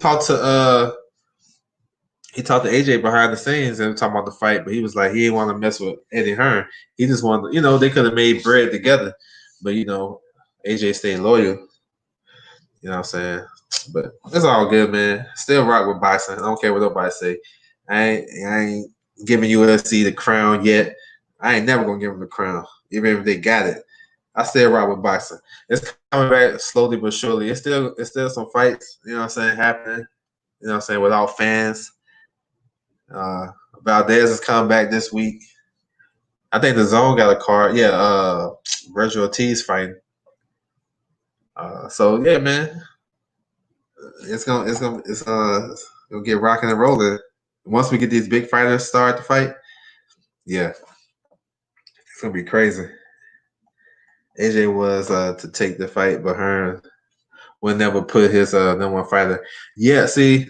AJ behind the scenes and talking about the fight, but he was like he didn't want to mess with Eddie Hearn. He just wanted, they could have made bread together, but AJ stayed loyal. You know what I'm saying? But it's all good, man. Still rock with Bison. I don't care what nobody say. I ain't giving UFC the crown yet. I ain't never gonna give them the crown, even if they got it. I still rock with Bison. It's coming back slowly but surely. It's still some fights, happening. Without fans. Valdez is coming back this week. I think the Zone got a card. Yeah, Virgil Ortiz fighting. So yeah, man, it's gonna get rocking and rolling. Once we get these big fighters start to fight, yeah, it's gonna be crazy. AJ was to take the fight, but Hearn will never put his number one fighter. Yeah, see,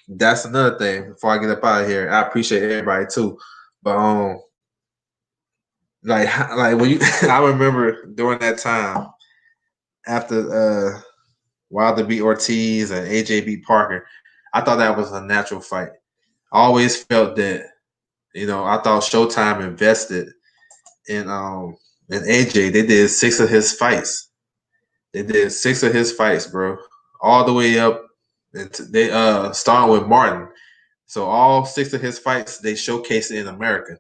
that's another thing. Before I get up out of here, I appreciate everybody too, but like when you, I remember during that time after Wilder beat Ortiz and AJ beat Parker, I thought that was a natural fight. I always felt that, I thought Showtime invested in AJ. They did 6 of his fights. Bro, all the way up. They starting with Martin. So all 6 of his fights they showcased in America.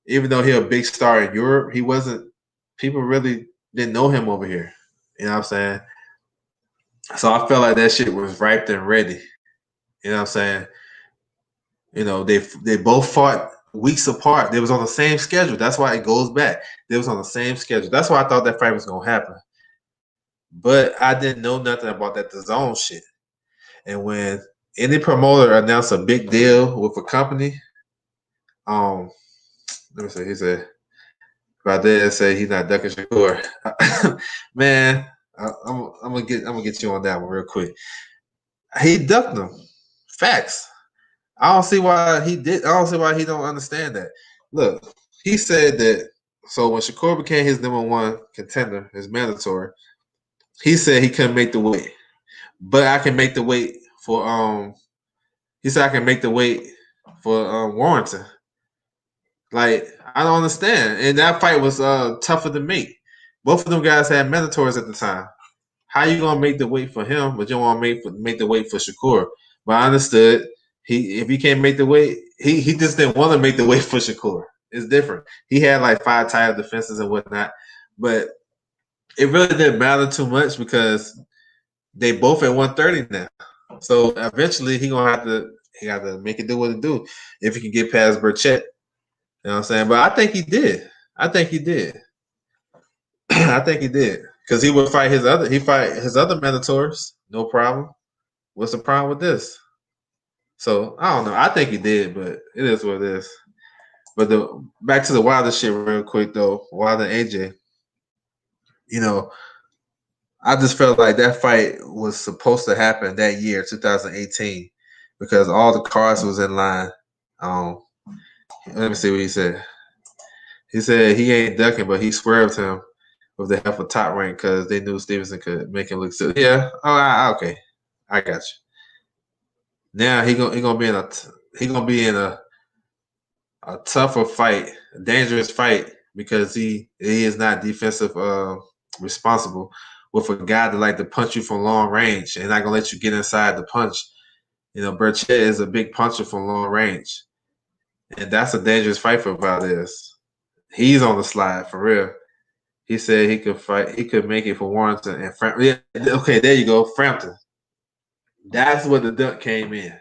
even though he's a big star in Europe, he wasn't. People really didn't know him over here. You know what I'm saying? So I felt like that shit was ripe and ready. You know what I'm saying? They both fought weeks apart. They was on the same schedule. That's why it goes back. They was on the same schedule. That's why I thought that fight was gonna happen. But I didn't know nothing about that DAZN shit. And when any promoter announced a big deal with a company, let me see. He said, Valdez said he's not ducking Shakur. Man, I'm gonna get you on that one real quick. He ducked him. Facts. I don't see why he did. I don't see why he don't understand that. Look, he said that. So when Shakur became his number one contender, his mandatory, he said he couldn't make the weight, but I can make the weight for. He said I can make the weight for Warrington. Like I don't understand, and that fight was tougher to make. Both of them guys had mandatories at the time. How you gonna make the weight for him, but you don't want to make the weight for Shakur? But I understood if he can't make the weight, he just didn't want to make the weight for Shakur. It's different. He had like 5 title defenses and whatnot, but it really didn't matter too much because they both at 130 now. So eventually he got to make it do what it do if he can get past Burchett. You know what I'm saying? But I think he did. I think he did. I think he did. Because he would fight his other mandatories, no problem. What's the problem with this? So I don't know. I think he did, but it is what it is. But back to the Wilder shit real quick though. Wilder and AJ. I just felt like that fight was supposed to happen that year, 2018, because all the cards was in line. Let me see what he said. He said he ain't ducking, but he swerved him with the help of Top Rank because they knew Stevenson could make him look silly. Yeah. Oh, okay. I got you. Now he gonna be in a tougher fight, a dangerous fight because he is not defensive responsible with a guy that like to punch you from long range and not gonna let you get inside the punch. Burchett is a big puncher from long range, and that's a dangerous fight for Valdez. He's on the slide for real. He said he could fight. He could make it for Warrington and Frampton. Yeah, okay, there you go, Frampton. That's where the duck came in.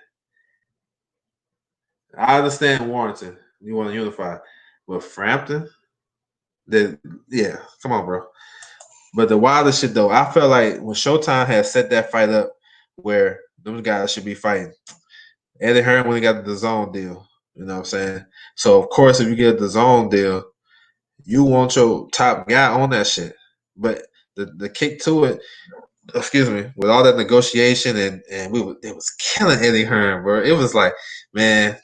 I understand Warrington. You want to unify, but Frampton, yeah, come on, bro. But the Wilder shit though, I felt like when Showtime had set that fight up, where those guys should be fighting, Eddie Hearn when he got the DAZN deal. You know what I'm saying? So of course, if you get the DAZN deal, you want your top guy on that shit. But the kick to it, excuse me, with all that negotiation and it was killing Eddie Hearn, bro. It was like, man,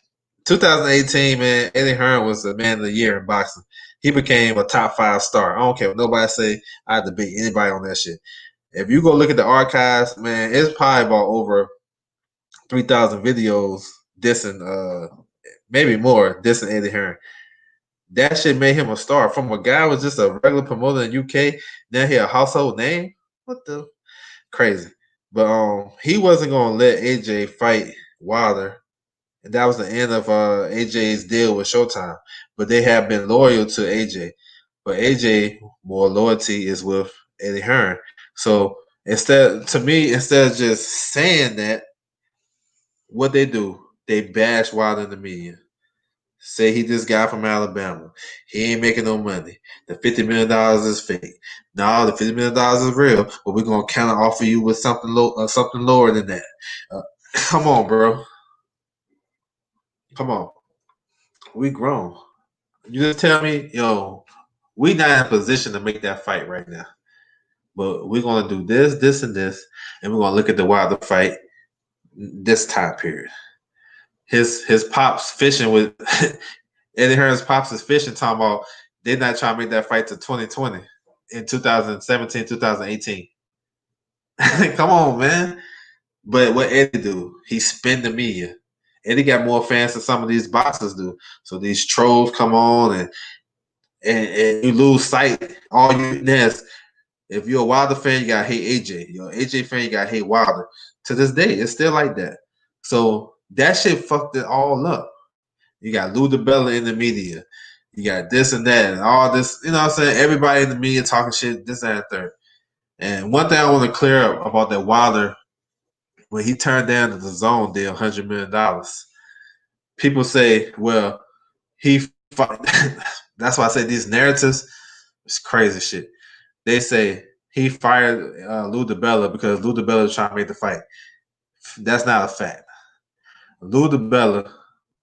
2018, man, Eddie Hearn was the man of the year in boxing. He became a top 5 star. I don't care what nobody say. I had to beat anybody on that shit. If you go look at the archives, man, it's probably about over 3,000 videos dissing, maybe more, dissing Eddie Hearn. That shit made him a star. From a guy who was just a regular promoter in UK, now he a household name. What the crazy? But he wasn't gonna let AJ fight Wilder, and that was the end of AJ's deal with Showtime. But they have been loyal to AJ. But AJ more loyalty is with Eddie Hearn. So instead of just saying that, what they do, they bash Wilder in the media. Say he this guy from Alabama. He ain't making no money. The $50 million is fake. No, the $50 million is real, but we're gonna counter offer you with something lower than that. Come on, bro. Come on. We grown. You just tell me, we not in a position to make that fight right now. But we're gonna do this, this, and this, and we're gonna look at the Wilder fight this time period. His pops fishing with Eddie Hearn's pops is fishing, talking about they're not trying to make that fight to 2020 in 2017, 2018. Come on, man. But what Eddie do? He spin the media. Eddie got more fans than some of these boxers do. So these trolls come on and you lose sight. All you there's if you're a Wilder fan, you gotta hate AJ. You're an AJ fan, you gotta hate Wilder. To this day, it's still like that. So that shit fucked it all up. You got Lou DiBella in the media. You got this and that and all this, you know what I'm saying? Everybody in the media talking shit, this and that, third. And one thing I want to clear up about that Wilder, when he turned down the zone deal, $100 million, people say, well, he fought. That's why I say these narratives, it's crazy shit. They say he fired Lou DiBella because Lou DiBella was trying to make the fight. That's not a fact. Lou DiBella,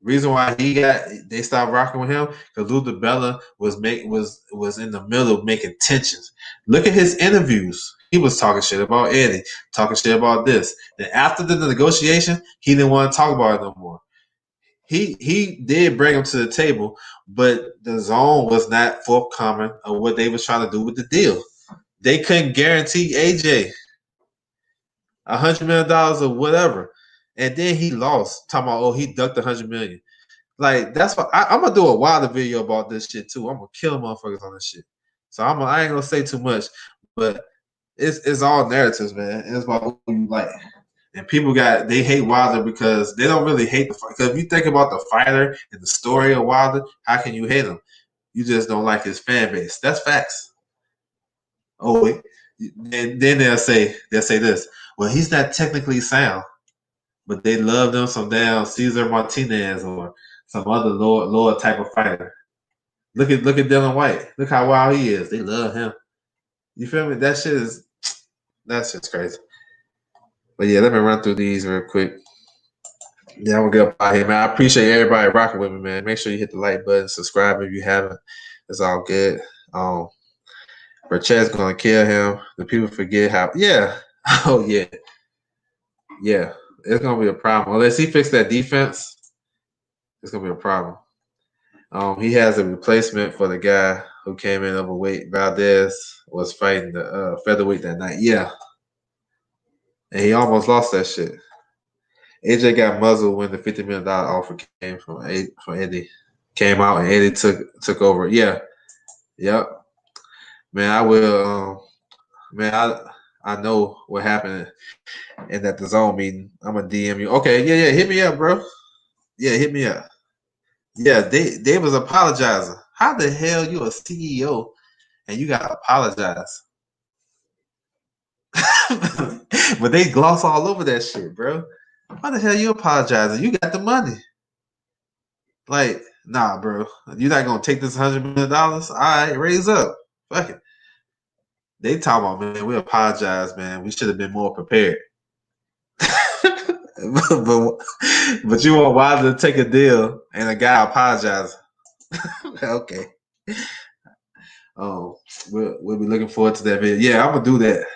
reason why they stopped rocking with him because Lou DiBella was in the middle of making tensions. Look at his interviews. He was talking shit about Eddie, talking shit about this. Then after the negotiation, he didn't want to talk about it no more. He did bring him to the table, but the zone was not forthcoming of what they was trying to do with the deal. They couldn't guarantee AJ $100 million or whatever, and then he lost. Talking about he ducked $100 million. Like that's what I'm gonna do a Wilder video about this shit too. I'm gonna kill motherfuckers on this shit. So I ain't gonna say too much, but it's all narratives, man. It's about who you like. And people they hate Wilder because they don't really hate the fight. Because if you think about the fighter and the story of Wilder, how can you hate him? You just don't like his fan base. That's facts. Oh, and then they'll say this. Well, he's not technically sound, but they love them some damn Cesar Martinez or some other lower type of fighter. Look at Dylan White. Look how wild he is. They love him. You feel me? That's just crazy. But yeah, let me run through these real quick. Yeah, I'm gonna get up out here, man. I appreciate everybody rocking with me, man. Make sure you hit the like button, subscribe if you haven't. It's all good. Burchett's gonna kill him. The people forget how. Yeah. Oh yeah. Yeah. It's gonna be a problem unless he fixes that defense. It's gonna be a problem. He has a replacement for the guy who came in overweight. Valdez was fighting the featherweight that night. Yeah. And he almost lost that shit. AJ got muzzled when the $50 million offer came from Eddie. Came out and Eddie took over. Yeah. Yep. Man, I will. Man, I know what happened in that DAZN meeting. I'm gonna DM you. Okay, yeah, hit me up, bro. Yeah, hit me up. Yeah, they was apologizing. How the hell you a CEO and you gotta apologize? But they gloss all over that shit, bro. Why the hell you apologizing? You got the money. Like, nah, bro. You're not gonna take this $100 million? All right, raise up. Fuck it. They talk about, man, we apologize, man. We should have been more prepared. but you want Wilder to take a deal and a guy apologize. Okay. We'll be looking forward to that video. Yeah, I'm gonna do that.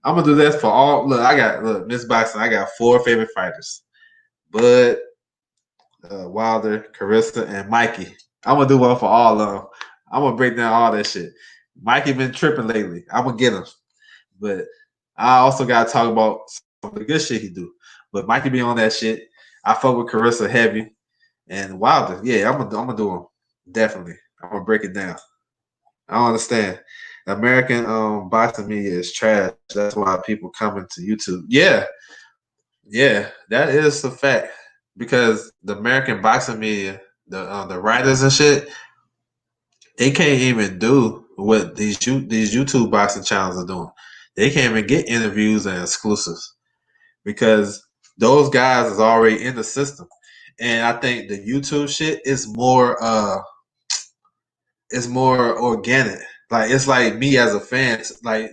I'm gonna do that for all. Look, Miss Boxing. I got 4 favorite fighters: Bud, Wilder, Carissa, and Mikey. I'm gonna do one for all of them. I'm gonna break down all that shit. Mikey been tripping lately. I'm gonna get him, but I also gotta talk about some of the good shit he do. But Mikey be on that shit. I fuck with Carissa heavy, and Wilder. Yeah, I'm gonna do him definitely. I'm gonna break it down. I don't understand. American boxing media is trash. That's why people coming to YouTube. Yeah, that is a fact. Because the American boxing media, the writers and shit, they can't even do what these YouTube boxing channels are doing. They can't even get interviews and exclusives because those guys is already in the system. And I think the YouTube shit is more organic. Like it's like me as a fan, like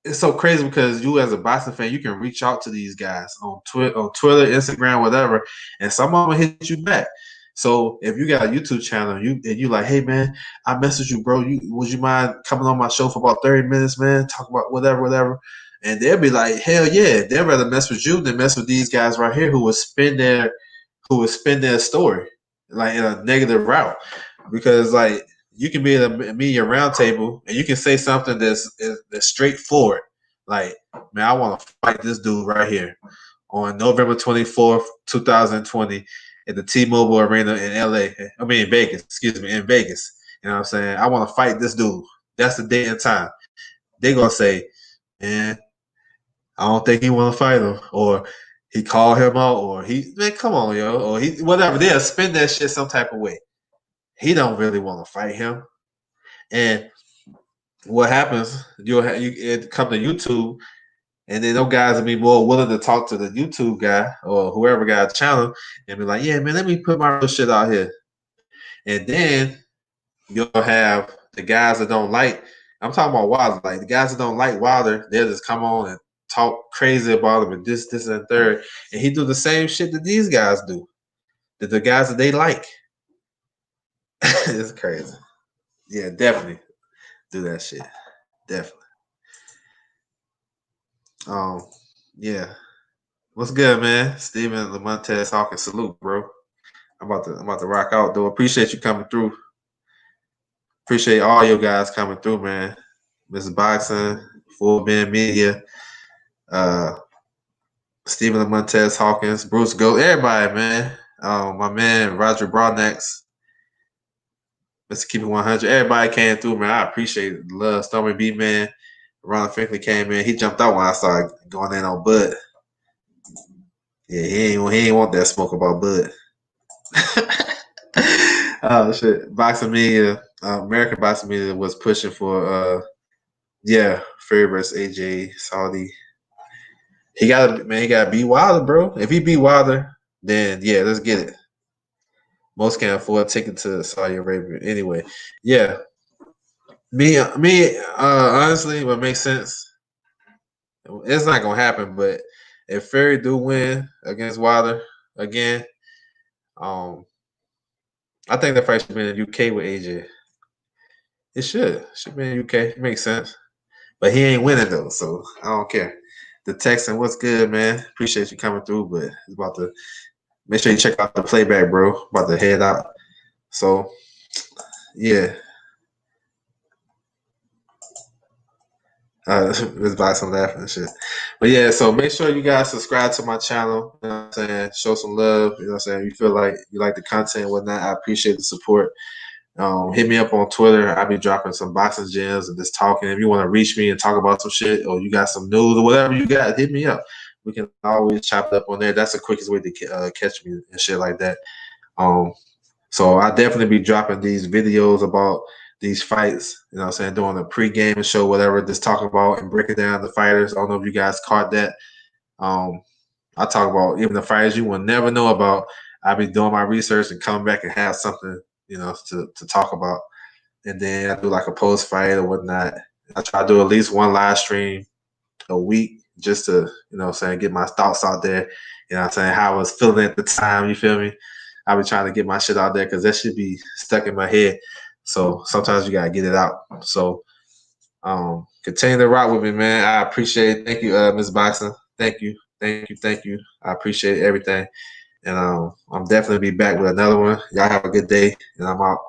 it's so crazy because you as a boxing fan, you can reach out to these guys on Twitter, Instagram, whatever, and some of them hit you back. So if you got a YouTube channel, you like, hey man, I messaged you, bro. Would you mind coming on my show for about 30 minutes, man? Talk about whatever. And they'll be like, hell yeah, they'd rather mess with you than mess with these guys right here who would spin their story like in a negative route. Because like you can be at a media roundtable and you can say something that's straightforward. Like, man, I want to fight this dude right here on November 24th, 2020 at the T-Mobile Arena in in Vegas. Excuse me, in Vegas. You know what I'm saying? I want to fight this dude. That's the date and time. They're going to say, man, I don't think he want to fight him. Or he called him out. Or man, come on, yo. Or whatever. They'll spin that shit some type of way. he don't really want to fight him. And what happens? It come to YouTube, and then those guys will be more willing to talk to the YouTube guy or whoever got a channel and be like, yeah, man, let me put my real shit out here. And then you'll have the guys that don't like, I'm talking about Wilder, like the guys that don't like Wilder, they'll just come on and talk crazy about him and this, and third. And he do the same shit that these guys do, that the guys that they like. It's crazy. Yeah, definitely do that shit. Definitely. Um, yeah. What's good, man? Steven Lamontez Hawkins, salute, bro. I'm about to rock out, though. Appreciate you coming through. Appreciate all you guys coming through, man. Mr. Boxing, Full Band Media, uh, Stephen Lamontez Hawkins, Bruce Go, everybody, man. My man Roger Broadnax, Mr. Keep It 100. Everybody came through, man. I appreciate it. Love Stormy B, man. Ron Finkley came in. He jumped out when I started going in on Bud. Yeah, he ain't want that smoke about Bud. Oh shit! Boxing Media, American Boxing Media was pushing for Fury versus AJ Saudi. He gotta beat Wilder, bro. If he beat Wilder, then yeah, let's get it. Most can't afford a ticket to Saudi Arabia anyway. Yeah, honestly, what makes sense. It's not gonna happen, but if Fury do win against Wilder again, I think the fight should be in the UK with AJ. It should be in the UK. It makes sense, but he ain't winning though, so I don't care. The Texan, what's good, man? Appreciate you coming through, but it's about to make sure you check out the playback, bro. About to head out. So yeah. Let's buy some laughing and shit. But yeah, so make sure you guys subscribe to my channel. You know what I'm saying? Show some love. You know what I'm saying? You feel like you like the content and whatnot. I appreciate the support. Hit me up on Twitter. I'll be dropping some boxing gems and just talking. If you want to reach me and talk about some shit or you got some news or whatever you got, hit me up. We can always chop it up on there. That's the quickest way to catch me and shit like that. So I definitely be dropping these videos about these fights, you know what I'm saying, doing a pregame show, whatever, just talk about and breaking down the fighters. I don't know if you guys caught that. I talk about even the fighters you will never know about. I'll be doing my research and come back and have something, you know, to talk about. And then I do like a post fight or whatnot. I try to do at least one live stream a week just to, you know what I'm saying, get my thoughts out there. You know what I'm saying, how I was feeling at the time, you feel me? I be trying to get my shit out there because that should be stuck in my head. So sometimes you gotta get it out. So continue to rock with me, man. I appreciate it. Thank you, Ms. Boxing. Thank you. I appreciate everything. And I'm definitely be back with another one. Y'all have a good day, and I'm out.